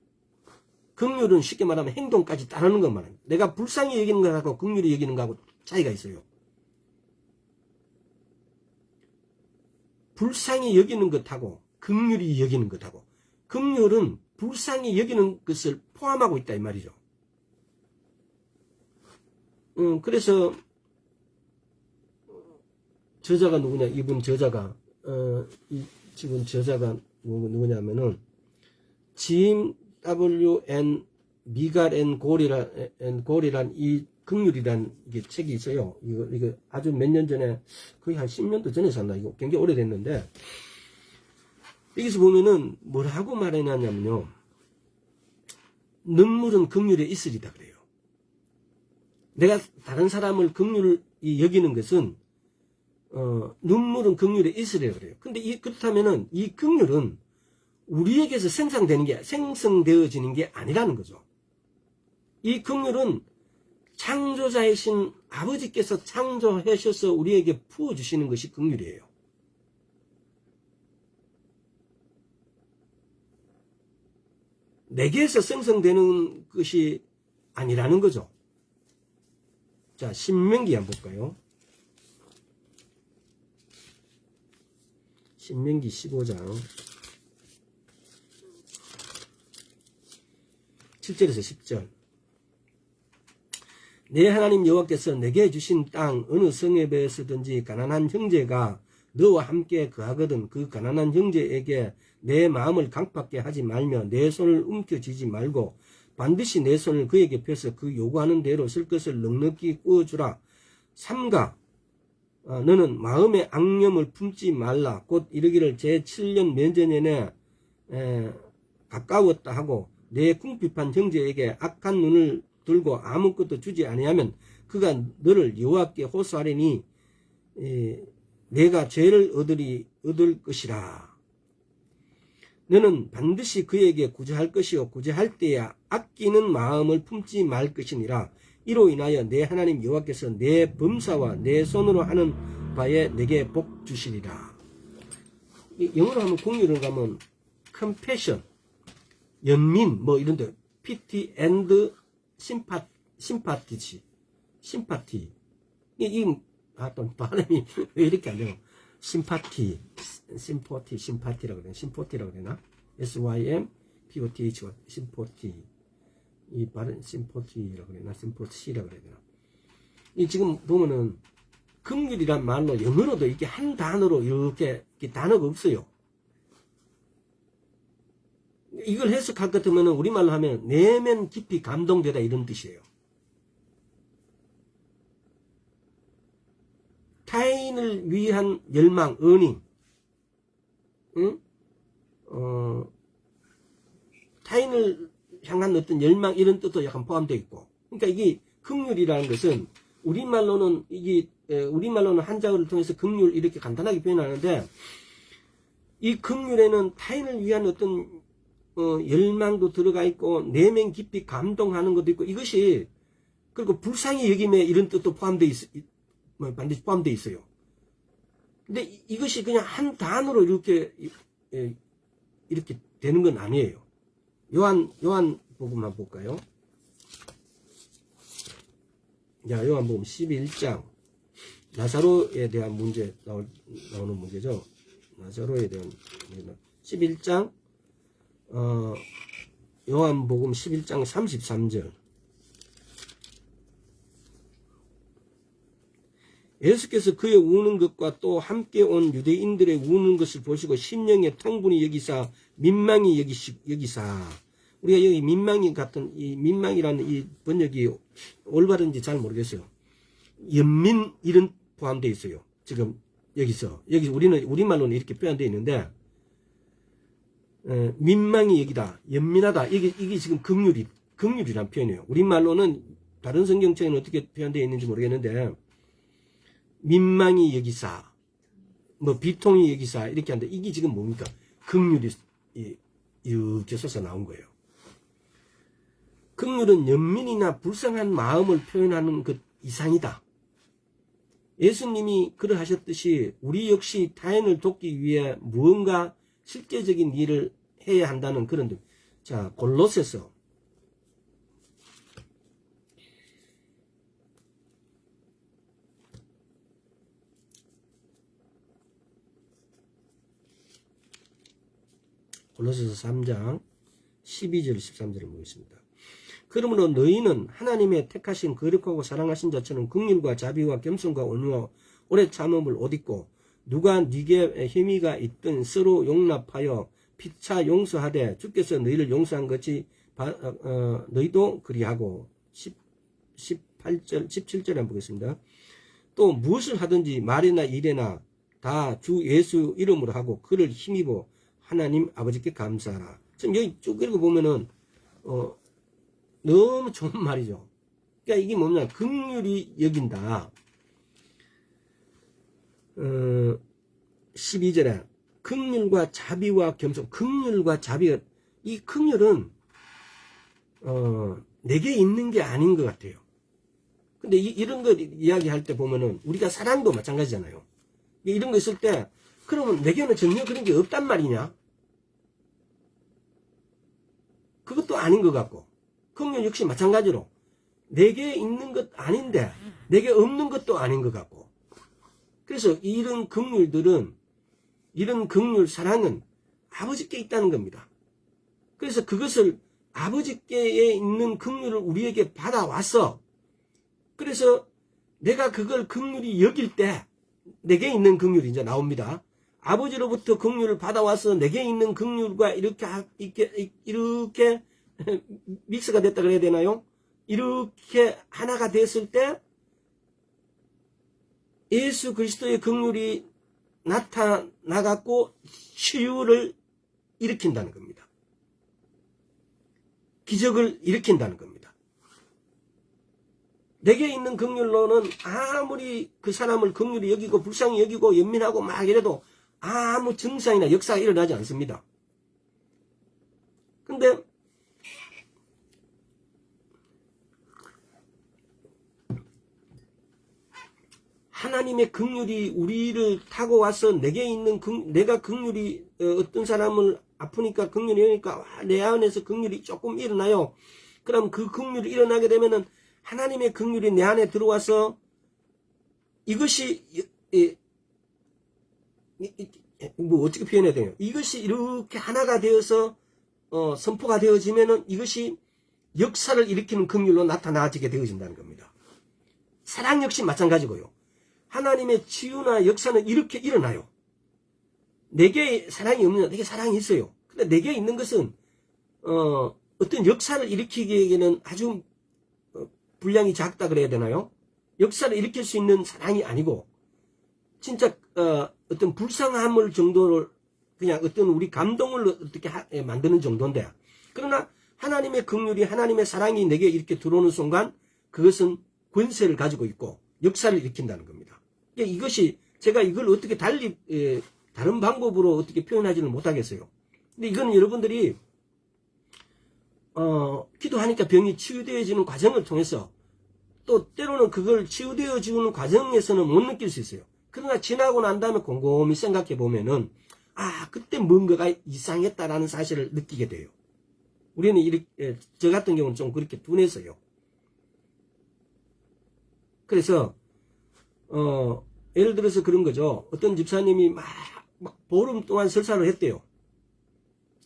긍휼은 쉽게 말하면 행동까지 따르는 것만 합니다. 내가 불쌍히 여기는 것하고 긍휼히 여기는 것하고 차이가 있어요. 불쌍히 여기는 것하고 긍휼히 여기는 것하고, 긍휼은 불쌍히 여기는 것을 포함하고 있다 이 말이죠. 그래서 저자가 누구냐? 이분 저자가 지금 저자가 누구냐면은 짐 W.N. 미갈 앤 골이란 이 긍휼이란 이게 책이 있어요. 이거 아주 몇 년 전에, 거의 한 10년도 전에 샀나? 이거 굉장히 오래됐는데, 여기서 보면은 뭐라고 말해놨냐면요, 눈물은 긍휼에 있으리다 그래요. 내가 다른 사람을 긍휼히 여기는 것은 눈물은 긍휼에 있으리라 그래요. 근데 그렇다면은 이 긍휼은 우리에게서 생성되어지는 게 아니라는 거죠. 이 긍휼은 창조자이신 아버지께서 창조하셔서 우리에게 부어주시는 것이 긍휼이에요. 내게서 생성되는 것이 아니라는 거죠. 자, 신명기 한번 볼까요? 신명기 15장 7절에서 10절. 내 하나님 여호와께서 내게 주신 땅 어느 성에 배에서든지 가난한 형제가 너와 함께 거하거든 그 가난한 형제에게 내 마음을 강팍게 하지 말며 내 손을 움켜쥐지 말고 반드시 내 손을 그에게 펴서 그 요구하는 대로 쓸 것을 넉넉히 구워주라. 삼가 너는 마음의 앙념을 품지 말라. 곧 이르기를 제 7년 면전년에 가까웠다 하고 내 궁핍한 형제에게 악한 눈을 들고 아무것도 주지 아니하면 그가 너를 여호와께 호소하리니 내가 죄를 얻을 것이라. 너는 반드시 그에게 구제할 것이요 구제할 때야 아끼는 마음을 품지 말 것이니라. 이로 인하여 내 하나님 여호와께서 내 범사와 내 손으로 하는 바에 내게 복 주시리라. 영어로 하면 공유를 가면 compassion, 연민 뭐 이런데 pity and sympathy. 또 발음이 왜 이렇게 안 돼요? sympathy라고 그러나? sympathy라고 그러나? sympathy, sympathy. 이 발음 sympathy라고 그러나? sympathy라고 그러나? 이 지금 보면은 긍휼이란 말로 영어로도 이게 한 단어로 이렇게 단어가 없어요. 이걸 해석할 것 같으면 우리말로 하면 내면 깊이 감동되다 이런 뜻이에요. 타인을 위한 열망, 어닝, 응? 타인을 향한 어떤 열망 이런 뜻도 약간 포함되어 있고, 그러니까 이게 긍휼이라는 것은 우리말로는 한자어를 통해서 긍휼 이렇게 간단하게 표현하는데, 이 긍휼에는 타인을 위한 어떤 열망도 들어가 있고 내면 깊이 감동하는 것도 있고, 이것이 그리고 불쌍히 여김에 이런 뜻도 반드시 포함되어 있어요. 근데 이것이 그냥 한 단어로 이렇게 되는 건 아니에요. 요한복음 한번 볼까요? 자, 요한복음 11장. 나사로에 대한 문제, 나오는 문제죠. 나사로에 대한 문제. 11장, 요한복음 11장 33절. 예수께서 그의 우는 것과 또 함께 온 유대인들의 우는 것을 보시고 심령에 통분히 여기사 민망히 여기사. 우리가 여기 민망히 같은 이 민망이라는 이 번역이 올바른지 잘 모르겠어요. 연민 이런 포함되어 있어요. 지금 여기 우리는 우리말로는 이렇게 표현되어 있는데 민망히 여기다, 연민하다. 이게 지금 긍휼이란 표현이에요. 우리말로는 다른 성경책에는 어떻게 표현되어 있는지 모르겠는데 민망히 여기사, 비통히 여기사 이렇게 하는데 이게 지금 뭡니까? 긍휼이 이렇게 솟아 나온 거예요. 긍휼은 연민이나 불쌍한 마음을 표현하는 것 이상이다. 예수님이 그러하셨듯이 우리 역시 타인을 돕기 위해 무언가 실제적인 일을 해야 한다는 그런 듯. 자, 골로새서 골로새서 3장 12절 13절을 보겠습니다. 그러므로 너희는 하나님의 택하신 거룩하고 사랑하신 자처럼 긍휼과 자비와 겸손과 온유와 오래 참음을 옷 입고 누가 네게 혐의가 있든 서로 용납하여 피차 용서하되 주께서 너희를 용서한 것이 너희도 그리하고 17절에 한번 보겠습니다. 또 무엇을 하든지 말이나 일이나 다 주 예수 이름으로 하고 그를 힘입어 하나님 아버지께 감사하라. 지금 여기 쭉 읽어보면은 너무 좋은 말이죠. 그러니까 이게 뭐냐, 긍휼히 여긴다. 12절에 긍휼과 자비와 겸손. 긍휼과 자비가, 이 긍휼은 내게 있는 게 아닌 것 같아요. 근데 이런 거 이야기할 때 보면은 우리가 사랑도 마찬가지잖아요. 이런 거 있을 때 그러면 내게는 전혀 그런 게 없단 말이냐? 그것도 아닌 것 같고, 긍휼 역시 마찬가지로 내게 있는 것 아닌데 내게 없는 것도 아닌 것 같고, 그래서 이런 긍휼들은, 이런 긍휼 사랑은 아버지께 있다는 겁니다. 그래서 그것을 아버지께 있는 긍휼을 우리에게 받아와서, 그래서 내가 그걸 긍휼히 여길 때 내게 있는 긍휼이 이제 나옵니다. 아버지로부터 긍휼을 받아와서 내게 있는 긍휼과 이렇게 믹스가 됐다 그래야 되나요? 이렇게 하나가 됐을 때 예수 그리스도의 긍휼이 나타나갖고 치유를 일으킨다는 겁니다. 기적을 일으킨다는 겁니다. 내게 있는 긍휼로는 아무리 그 사람을 긍휼히 여기고 불쌍히 여기고 연민하고 막 이래도 아무 증상이나 역사가 일어나지 않습니다. 근데 하나님의 긍휼이 우리를 타고 와서 내게 있는 내가 긍휼이 어떤 사람을 아프니까 긍휼이 오니까 내 안에서 긍휼이 조금 일어나요. 그럼 그 긍휼이 일어나게 되면은 하나님의 긍휼이 내 안에 들어와서 이것이 뭐 어떻게 표현해야 되나요? 이것이 이렇게 하나가 되어서 선포가 되어지면은 이것이 역사를 일으키는 긍휼로 나타나지게 되어진다는 겁니다. 사랑 역시 마찬가지고요. 하나님의 치유나 역사는 이렇게 일어나요. 내게 사랑이 없느냐? 내게 사랑이 있어요. 근데 내게 있는 것은 어떤 역사를 일으키기에는 아주 분량이 작다 그래야 되나요? 역사를 일으킬 수 있는 사랑이 아니고 진짜 어떤 불쌍함을 정도를 그냥 어떤 우리 감동을 어떻게 만드는 정도인데, 그러나 하나님의 긍휼이, 하나님의 사랑이 내게 이렇게 들어오는 순간 그것은 권세를 가지고 있고 역사를 일으킨다는 겁니다. 이것이 제가 이걸 어떻게 달리 다른 방법으로 어떻게 표현하지는 못하겠어요. 근데 이건 여러분들이 기도하니까 병이 치유되어지는 과정을 통해서 또 때로는 그걸 치유되어지는 과정에서는 못 느낄 수 있어요. 그러나 지나고 난 다음에 곰곰이 생각해 보면은 그때 뭔가가 이상했다라는 사실을 느끼게 돼요. 우리는 이렇게, 저 같은 경우는 좀 그렇게 둔해서요. 그래서 예를 들어서 그런 거죠. 어떤 집사님이 막 보름 동안 설사를 했대요.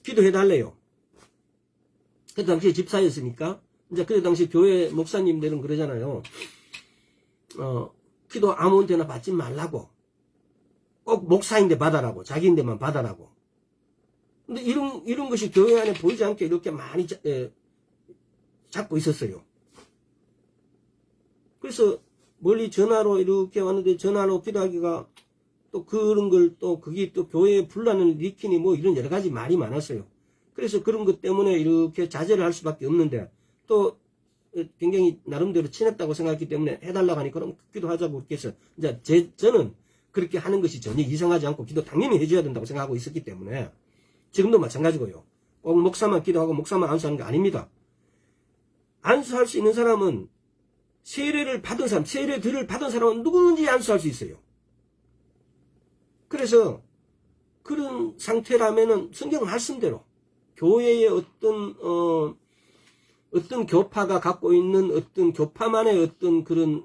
기도해달래요. 그 당시에 집사였으니까. 이제 그 당시 교회 목사님들은 그러잖아요. 기도 아무한테나 받지 말라고. 꼭 목사인데 받아라고. 자기인데만 받아라고. 근데 이런 것이 교회 안에 보이지 않게 이렇게 많이 잡고 있었어요. 그래서 멀리 전화로 이렇게 왔는데 전화로 기도하기가 또 그런 걸 또 그게 또 교회에 분란을 일으키니 뭐 이런 여러 가지 말이 많았어요. 그래서 그런 것 때문에 이렇게 자제를 할 수밖에 없는데 또 굉장히 나름대로 친했다고 생각했기 때문에 해달라고 하니까 그럼 기도하자고 그렇게 해서 이제 저는 그렇게 하는 것이 전혀 이상하지 않고 기도 당연히 해줘야 된다고 생각하고 있었기 때문에 지금도 마찬가지고요. 꼭 목사만 기도하고 목사만 안수하는 게 아닙니다. 안수할 수 있는 사람은 세례를 받은 사람, 세례들을 받은 사람은 누구든지 안수할 수 있어요. 그래서 그런 상태라면은 성경 말씀대로 교회의 어떤 교파가 갖고 있는 어떤 교파만의 어떤 그런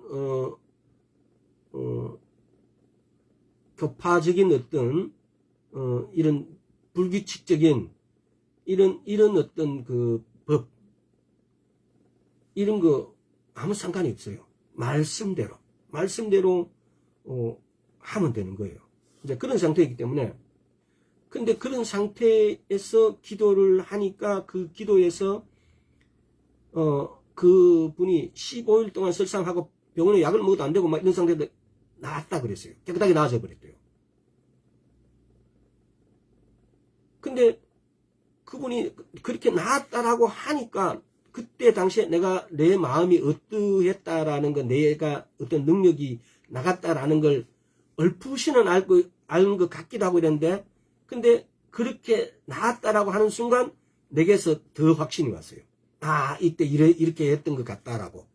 교파적인 어떤 이런 불규칙적인 이런 어떤 그 법 이런 거 아무 상관이 없어요. 말씀대로 하면 되는 거예요. 이제 그런 상태이기 때문에 근데 그런 상태에서 기도를 하니까 그 기도에서 그 분이 15일 동안 설상하고 병원에 약을 먹어도 안 되고 막 이런 상태인데 나았다 그랬어요. 깨끗하게 나아져 버렸대요. 근데 그분이 그렇게 나았다라고 하니까 그때 당시에 내 마음이 어떠했다라는 거, 내가 어떤 능력이 나갔다라는 걸 얼푸시는 아는 것 같기도 하고 이랬는데, 근데 그렇게 나았다라고 하는 순간 내게서 더 확신이 왔어요. 이때 이렇게 했던 것 같다라고.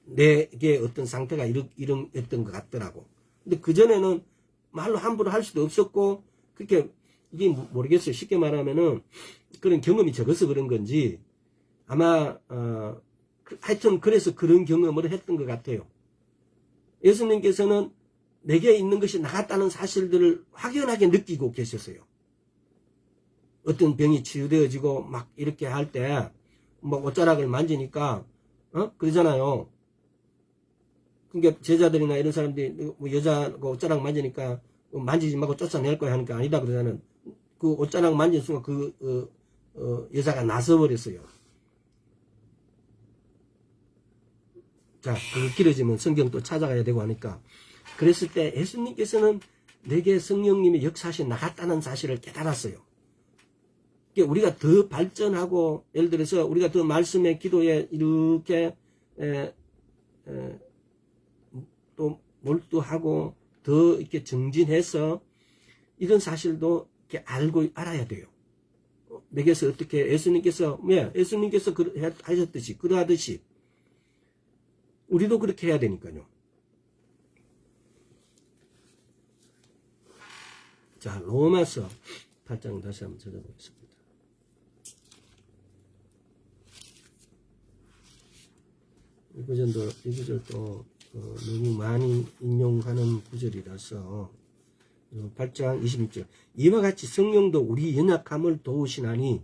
내게 어떤 상태가 이랬던 것 같더라고. 근데 그전에는 말로 함부로 할 수도 없었고, 그렇게, 이게 모르겠어요. 쉽게 말하면은, 그런 경험이 적어서 그런 건지, 아마, 하여튼 그래서 그런 경험을 했던 것 같아요. 예수님께서는 내게 있는 것이 나갔다는 사실들을 확연하게 느끼고 계셨어요. 어떤 병이 치유되어지고 막 이렇게 할 때, 뭐 옷자락을 만지니까, 그러잖아요. 그러니까 제자들이나 이런 사람들이 뭐 여자가 옷자락 만지니까 만지지 말고 쫓아낼 거야 하니까 아니다 그러자는 그 옷자락 만진 순간 여자가 나서버렸어요. 자, 그거 길어지면 성경 또 찾아가야 되고 하니까. 그랬을 때 예수님께서는 내게 성령님의 역사하시 나갔다는 사실을 깨달았어요. 그러니까 우리가 더 발전하고, 예를 들어서 우리가 더 말씀의 기도에 이렇게, 또 몰두하고 더 이렇게 정진해서 이런 사실도 이렇게 알아야 돼요. 내게서 어떻게 예수님께서 하셨듯이, 그러하듯이, 우리도 그렇게 해야 되니까요. 자, 로마서 8장 다시 한번 찾아보겠습니다. 이 구절도 너무 많이 인용하는 구절이라서 8장 26절 이와 같이 성령도 우리 연약함을 도우시나니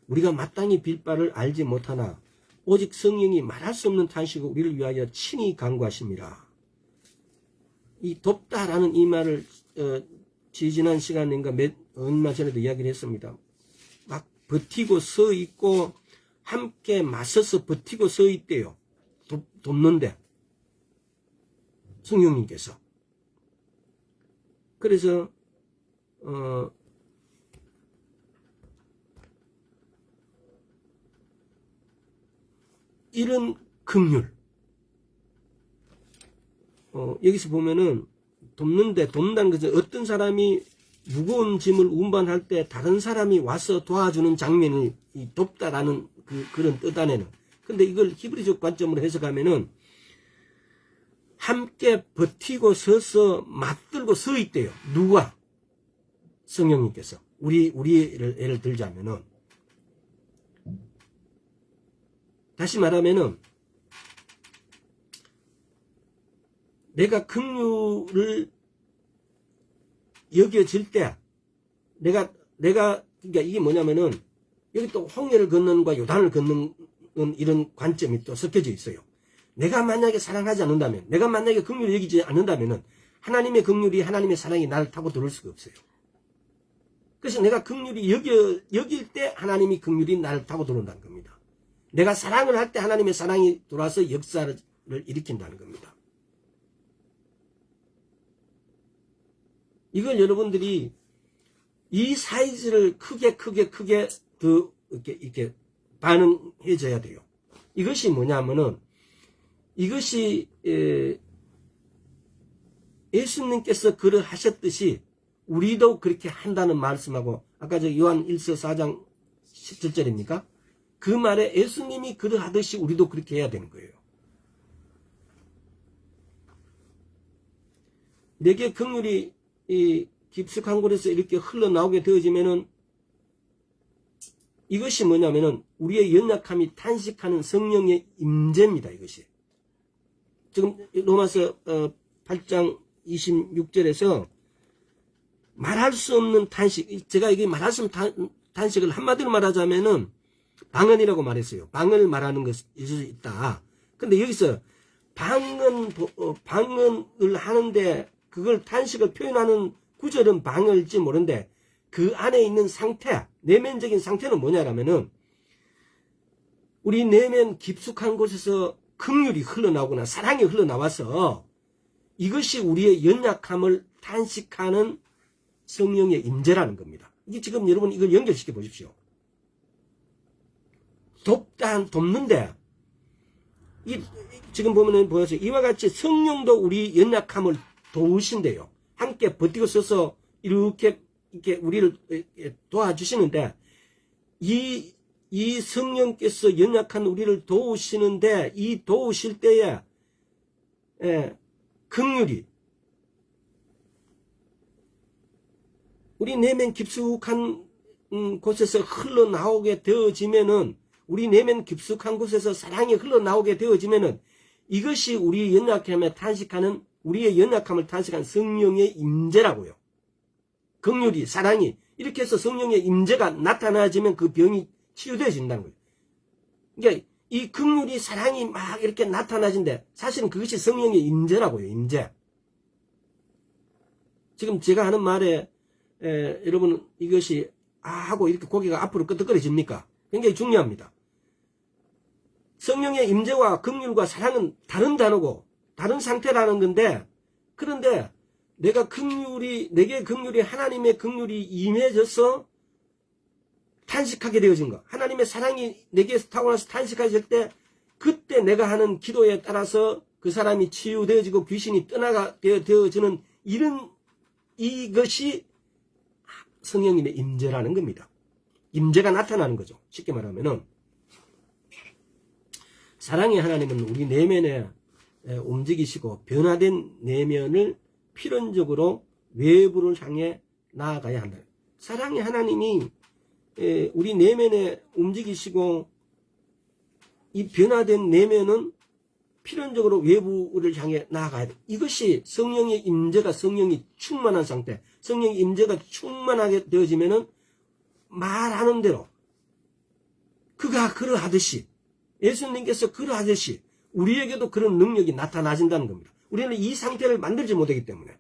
우리가 마땅히 빌 바를 알지 못하나 오직 성령이 말할 수 없는 탄식으로 우리를 위하여 친히 간구하십니다. 이 돕다라는 이 말을 지지난 시간인가 얼마 전에도 이야기를 했습니다. 막 버티고 서 있고 함께 맞서서 버티고 서 있대요. 돕는데 성령님께서. 그래서 이런 긍휼 여기서 보면은 돕는다는 것은 어떤 사람이 무거운 짐을 운반할 때 다른 사람이 와서 도와주는 장면을 돕다라는 그런 뜻 안에는. 근데 이걸 히브리적 관점으로 해석하면은 함께 버티고 서서 맞들고 서 있대요. 누가? 성령님께서. 우리를 예를 들자면은, 다시 말하면은, 내가 긍휼을 여겨질 때, 그러니까 이게 뭐냐면은, 여기 또 홍해를 건너는과 요단을 건너는 이런 관점이 또 섞여져 있어요. 내가 만약에 사랑하지 않는다면, 내가 만약에 긍휼을 여기지 않는다면은, 하나님의 긍휼이, 하나님의 사랑이 나를 타고 들어올 수가 없어요. 그래서 내가 긍휼이 여길 때 하나님이 긍휼이 나를 타고 들어온다는 겁니다. 내가 사랑을 할 때 하나님의 사랑이 들어와서 역사를 일으킨다는 겁니다. 이걸 여러분들이 이 사이즈를 크게 더 이렇게 반응해줘야 돼요. 이것이 뭐냐면은, 이것이 예수님께서 그러하셨듯이 우리도 그렇게 한다는 말씀하고, 아까 저 요한 1서 4장 17절입니까? 그 말에 예수님이 그러하듯이 우리도 그렇게 해야 되는 거예요. 내게 긍휼이 이 깊숙한 곳에서 이렇게 흘러나오게 되어지면은, 이것이 뭐냐면은 우리의 연약함이 탄식하는 성령의 임재입니다. 이것이 지금 로마서 8장 26절에서 말할 수 없는 탄식, 제가 이게 말할 수 없는 탄식을 한마디로 말하자면은 방언이라고 말했어요. 방언을 말하는 것이 있다. 근데 여기서 방언을 하는데 그걸 탄식을 표현하는 구절은 방언일지 모르는데, 그 안에 있는 상태, 내면적인 상태는 뭐냐라면은, 우리 내면 깊숙한 곳에서 긍휼이 흘러나오거나 사랑이 흘러나와서 이것이 우리의 연약함을 탄식하는 성령의 임재라는 겁니다. 이게 지금 여러분 이걸 연결시켜 보십시오. 돕는데, 지금 보면은 보여서 이와 같이 성령도 우리 연약함을 도우신대요. 함께 버티고 서서 이렇게 우리를 도와주시는데, 이 성령께서 연약한 우리를 도우시는데, 이 도우실 때에 긍휼이 우리 내면 깊숙한 곳에서 흘러나오게 되어지면은, 우리 내면 깊숙한 곳에서 사랑이 흘러나오게 되어지면은, 이것이 우리 연약함에 탄식하는, 우리의 연약함을 탄식한 성령의 임재라고요. 긍휼이, 사랑이, 이렇게 해서 성령의 임재가 나타나지면 그 병이 치유되어진다는 거예요. 그러니까 이 긍휼이, 사랑이 막 이렇게 나타나진데, 사실은 그것이 성령의 임재라고요. 임재. 지금 제가 하는 말에 여러분 이것이 하고 이렇게 고개가 앞으로 끄덕거려집니까? 굉장히 중요합니다. 성령의 임재와 긍휼과 사랑은 다른 단어고 다른 상태라는 건데, 그런데 내게 긍휼이, 하나님의 긍휼이 임해져서 탄식하게 되어진 것, 하나님의 사랑이 내게서 타고나서 탄식하실 때, 그때 내가 하는 기도에 따라서 그 사람이 치유되어지고 귀신이 떠나게 되어지는 이것이 성령님의 임재라는 겁니다. 임재가 나타나는 거죠. 쉽게 말하면은, 사랑의 하나님은 우리 내면에 움직이시고 변화된 내면을 필연적으로 외부를 향해 나아가야 한다. 사랑의 하나님이 우리 내면에 움직이시고, 이 변화된 내면은 필연적으로 외부를 향해 나아가야 돼. 이것이 성령의 임재가, 성령이 충만한 상태, 성령의 임재가 충만하게 되어지면은 말하는 대로 그가 그러하듯이, 예수님께서 그러하듯이 우리에게도 그런 능력이 나타나진다는 겁니다. 우리는 이 상태를 만들지 못하기 때문에.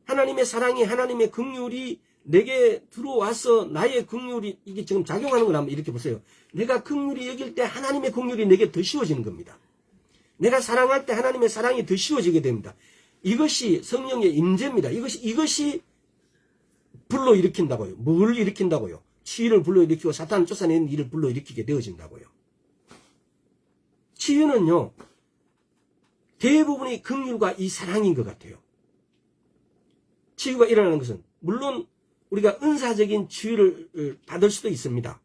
하나님의 사랑이, 하나님의 긍휼이 내게 들어와서 나의 긍휼이, 이게 지금 작용하는 걸 한번 이렇게 보세요. 내가 긍휼이 여길 때 하나님의 긍휼이 내게 더 씌워지는 겁니다. 내가 사랑할 때 하나님의 사랑이 더 씌워지게 됩니다. 이것이 성령의 임재입니다. 이것이 불러일으킨다고요. 뭘 일으킨다고요? 치유를 불러일으키고 사탄을 쫓아내는 일을 불러일으키게 되어진다고요. 치유는요, 대부분의 긍휼과 이 사랑인 것 같아요. 치유가 일어나는 것은 물론 우리가 은사적인 치유를 받을 수도 있습니다.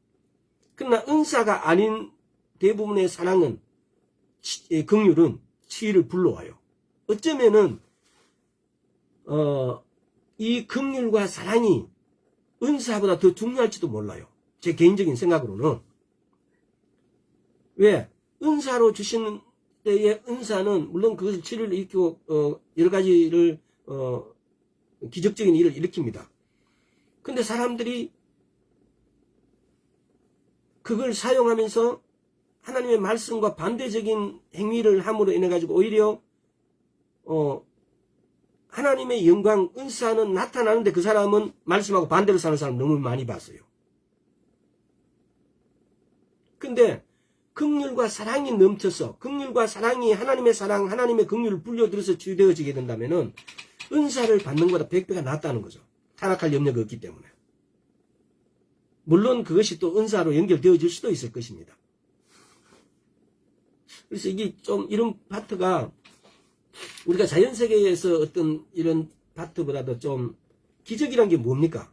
그러나 은사가 아닌 대부분의 사랑은 긍휼은 치유를 불러와요. 어쩌면은 이 긍휼과 사랑이 은사보다 더 중요할지도 몰라요. 제 개인적인 생각으로는. 왜? 은사로 주시는 때의 은사는 물론 그것을 치료를 일으키고 여러 가지를 기적적인 일을 일으킵니다. 근데 사람들이 그걸 사용하면서 하나님의 말씀과 반대적인 행위를 함으로 인해 가지고 오히려 하나님의 영광, 은사는 나타나는데 그 사람은 말씀하고 반대로 사는 사람 너무 많이 봤어요. 근데 긍휼과 사랑이 넘쳐서 긍휼과 사랑이 하나님의 사랑, 하나님의 긍휼을 불려들어서 치유되어지게 된다면은 은사를 받는 것보다 100배가 낫다는 거죠. 타락할 염려가 없기 때문에. 물론 그것이 또 은사로 연결되어질 수도 있을 것입니다. 그래서 이게 좀 이런 파트가 우리가 자연세계에서 어떤 이런 파트보다도 좀 기적이란 게 뭡니까?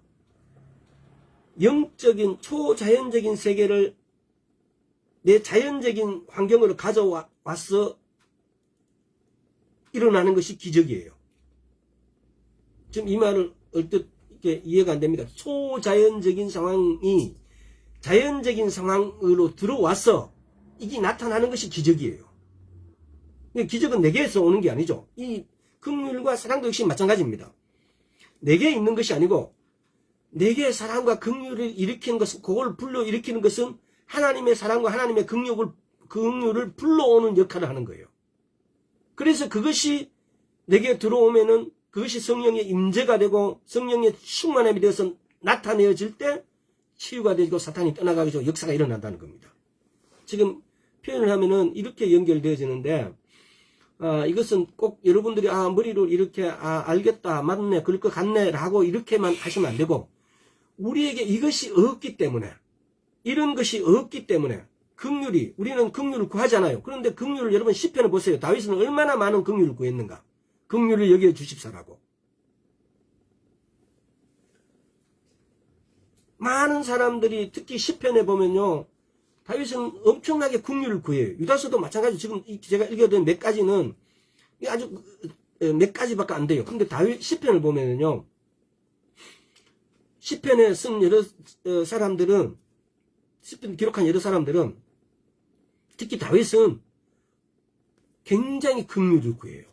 영적인 초자연적인 세계를 내 자연적인 환경으로 가져와서 일어나는 것이 기적이에요. 지금 이 말을 얼뜻 이렇게 이해가 안 됩니다. 초자연적인 상황이 자연적인 상황으로 들어와서 이게 나타나는 것이 기적이에요. 기적은 내게에서 오는 게 아니죠. 이 긍휼과 사랑도 역시 마찬가지입니다. 내게 있는 것이 아니고 내게 사랑과 긍휼을 일으키는 것은, 그걸 불러일으키는 것은 하나님의 사랑과 하나님의 긍휼을 불러오는 역할을 하는 거예요. 그래서 그것이 내게 들어오면은 그것이 성령의 임재가 되고 성령의 충만함이 되어서 나타내어질 때 치유가 되고 사탄이 떠나가지고 역사가 일어난다는 겁니다. 지금 표현을 하면은 이렇게 연결되어지는데, 이것은 꼭 여러분들이 머리로 이렇게 알겠다, 맞네, 그럴 것 같네 라고 이렇게만 하시면 안 되고, 우리에게 이것이 없기 때문에, 이런 것이 없기 때문에 긍휼이, 우리는 긍휼을 구하잖아요. 그런데 긍휼을 여러분 시편을 보세요. 다윗은 얼마나 많은 긍휼을 구했는가. 긍휼을 여겨 주십사라고. 많은 사람들이 특히 시편에 보면요, 다윗은 엄청나게 긍휼을 구해요. 유다서도 마찬가지. 지금 제가 읽어둔 몇 가지는 아주 몇 가지밖에 안 돼요. 근데 다윗 시편을 보면은요, 시편에 쓴 여러 사람들은, 시편 기록한 여러 사람들은, 특히 다윗은 굉장히 긍휼을 구해요.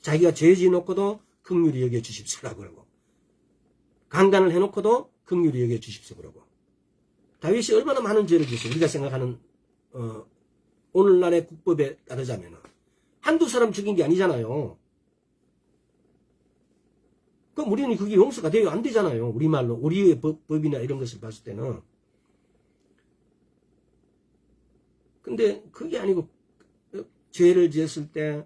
자기가 죄 지어놓고도 긍휼히 여겨 주십시오라고 그러고, 강간을 해놓고도 긍휼히 여겨 주십시오 그러고. 다윗이 얼마나 많은 죄를 지었어요. 우리가 생각하는 오늘날의 국법에 따르자면 한두 사람 죽인 게 아니잖아요. 그럼 우리는 그게 용서가 돼요? 안 되잖아요. 우리말로, 우리의 법이나 이런 것을 봤을 때는. 근데 그게 아니고 죄를 지었을 때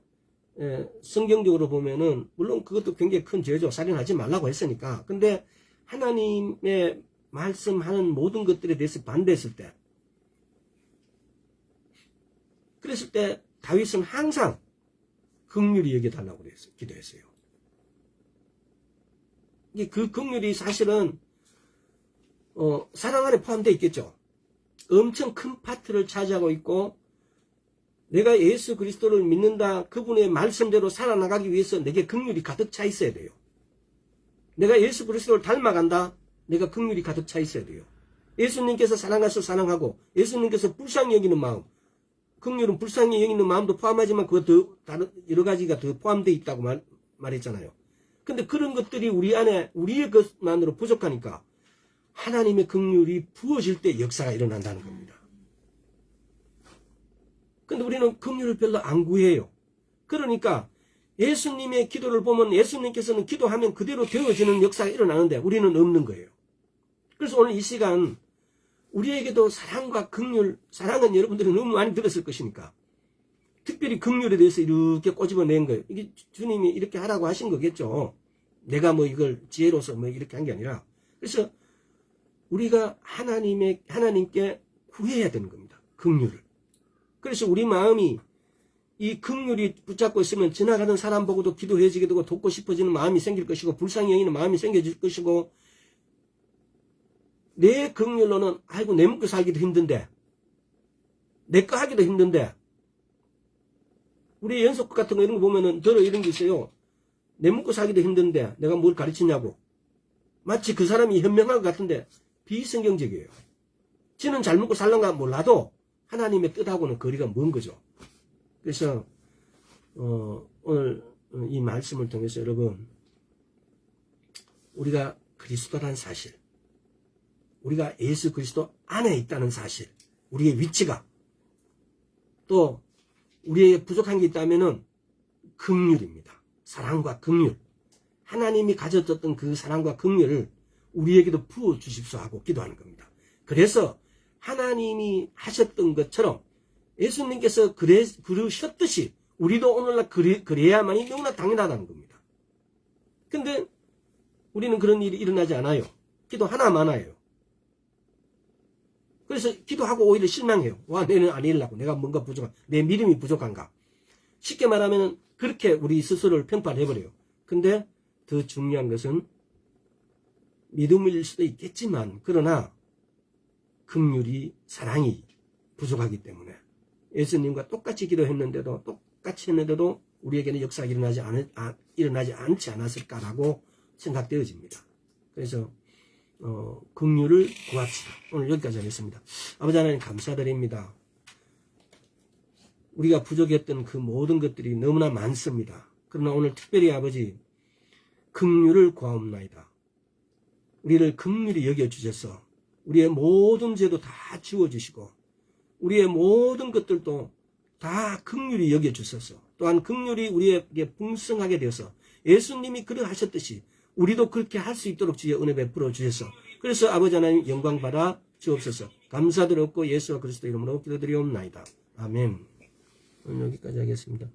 성경적으로 보면은 물론 그것도 굉장히 큰 죄죠. 살인하지 말라고 했으니까. 근데 하나님의 말씀하는 모든 것들에 대해서 반대했을 때, 그랬을 때 다윗은 항상 긍휼히 여겨달라고 기도했어요. 그 긍휼이 사실은 사랑 안에 포함되어 있겠죠. 엄청 큰 파트를 차지하고 있고, 내가 예수 그리스도를 믿는다, 그분의 말씀대로 살아나가기 위해서 내게 긍휼이 가득 차 있어야 돼요. 내가 예수 그리스도를 닮아간다, 내가 긍휼이 가득 차 있어야 돼요. 예수님께서 사랑하셔서 사랑하고, 예수님께서 불쌍히 여기는 마음, 긍휼은 불쌍히 여기는 마음도 포함하지만 그거 다른 여러 가지가 더 포함되어 있다고 말했잖아요. 근데 그런 것들이 우리 안에, 우리의 것만으로 부족하니까 하나님의 긍휼이 부어질 때 역사가 일어난다는 겁니다. 근데 우리는 긍휼을 별로 안 구해요. 그러니까 예수님의 기도를 보면 예수님께서는 기도하면 그대로 되어지는 역사가 일어나는데 우리는 없는 거예요. 그래서 오늘 이 시간 우리에게도 사랑과 긍휼, 사랑은 여러분들이 너무 많이 들었을 것이니까 특별히 긍휼에 대해서 이렇게 꼬집어낸 거예요. 이게 주님이 이렇게 하라고 하신 거겠죠. 내가 뭐 이걸 지혜로서 뭐 이렇게 한 게 아니라. 그래서 우리가 하나님께 구해야 되는 겁니다. 긍휼을. 그래서 우리 마음이 이 긍휼이 붙잡고 있으면 지나가는 사람 보고도 기도해지게 되고 돕고 싶어지는 마음이 생길 것이고, 불쌍히 여기는 마음이 생겨질 것이고, 내 긍휼로는 아이고 내 먹고 살기도 힘든데, 내 거 하기도 힘든데, 우리 연속 같은 거 이런 거 보면은 들어 이런 게 있어요. 내 먹고 살기도 힘든데 내가 뭘 가르치냐고. 마치 그 사람이 현명한 것 같은데 비성경적이에요. 지는 잘 먹고 살는가 몰라도 하나님의 뜻하고는 거리가 먼 거죠. 그래서 오늘 이 말씀을 통해서 여러분, 우리가 그리스도라는 사실, 우리가 예수 그리스도 안에 있다는 사실, 우리의 위치가, 또 우리에게 부족한 게 있다면은 긍휼입니다. 사랑과 긍휼. 하나님이 가졌던 그 사랑과 긍휼을 우리에게도 부어 주십시오 하고 기도하는 겁니다. 그래서 하나님이 하셨던 것처럼 예수님께서 그러셨듯이 우리도 오늘날 그래야만이 너무나 당연하다는 겁니다. 근데 우리는 그런 일이 일어나지 않아요. 기도 하나 많아요. 그래서 기도하고 오히려 실망해요. 와, 내는 안 이르려고. 내가 뭔가 부족한, 내 믿음이 부족한가. 쉽게 말하면 그렇게 우리 스스로를 평판해버려요. 근데 더 중요한 것은 믿음일 수도 있겠지만, 그러나 긍휼이, 사랑이 부족하기 때문에 예수님과 똑같이 기도했는데도, 똑같이 했는데도 우리에게는 역사가 일어나지 않지 않았을까라고 생각되어집니다. 그래서 긍휼을 구합시다. 오늘 여기까지 하겠습니다. 아버지 하나님 감사드립니다. 우리가 부족했던 그 모든 것들이 너무나 많습니다. 그러나 오늘 특별히 아버지 긍휼을 구하옵나이다. 우리를 긍휼히 여겨주셔서 우리의 모든 죄도 다 지워주시고 우리의 모든 것들도 다 긍휼히 여겨주셔서 또한 긍휼이 우리에게 풍성하게 되어서 예수님이 그러하셨듯이 우리도 그렇게 할 수 있도록 주의 은혜 베풀어 주셔서, 그래서 아버지 하나님 영광 받아 주옵소서. 감사드렸고 예수와 그리스도 이름으로 기도드리옵나이다. 아멘. 오늘 여기까지 하겠습니다.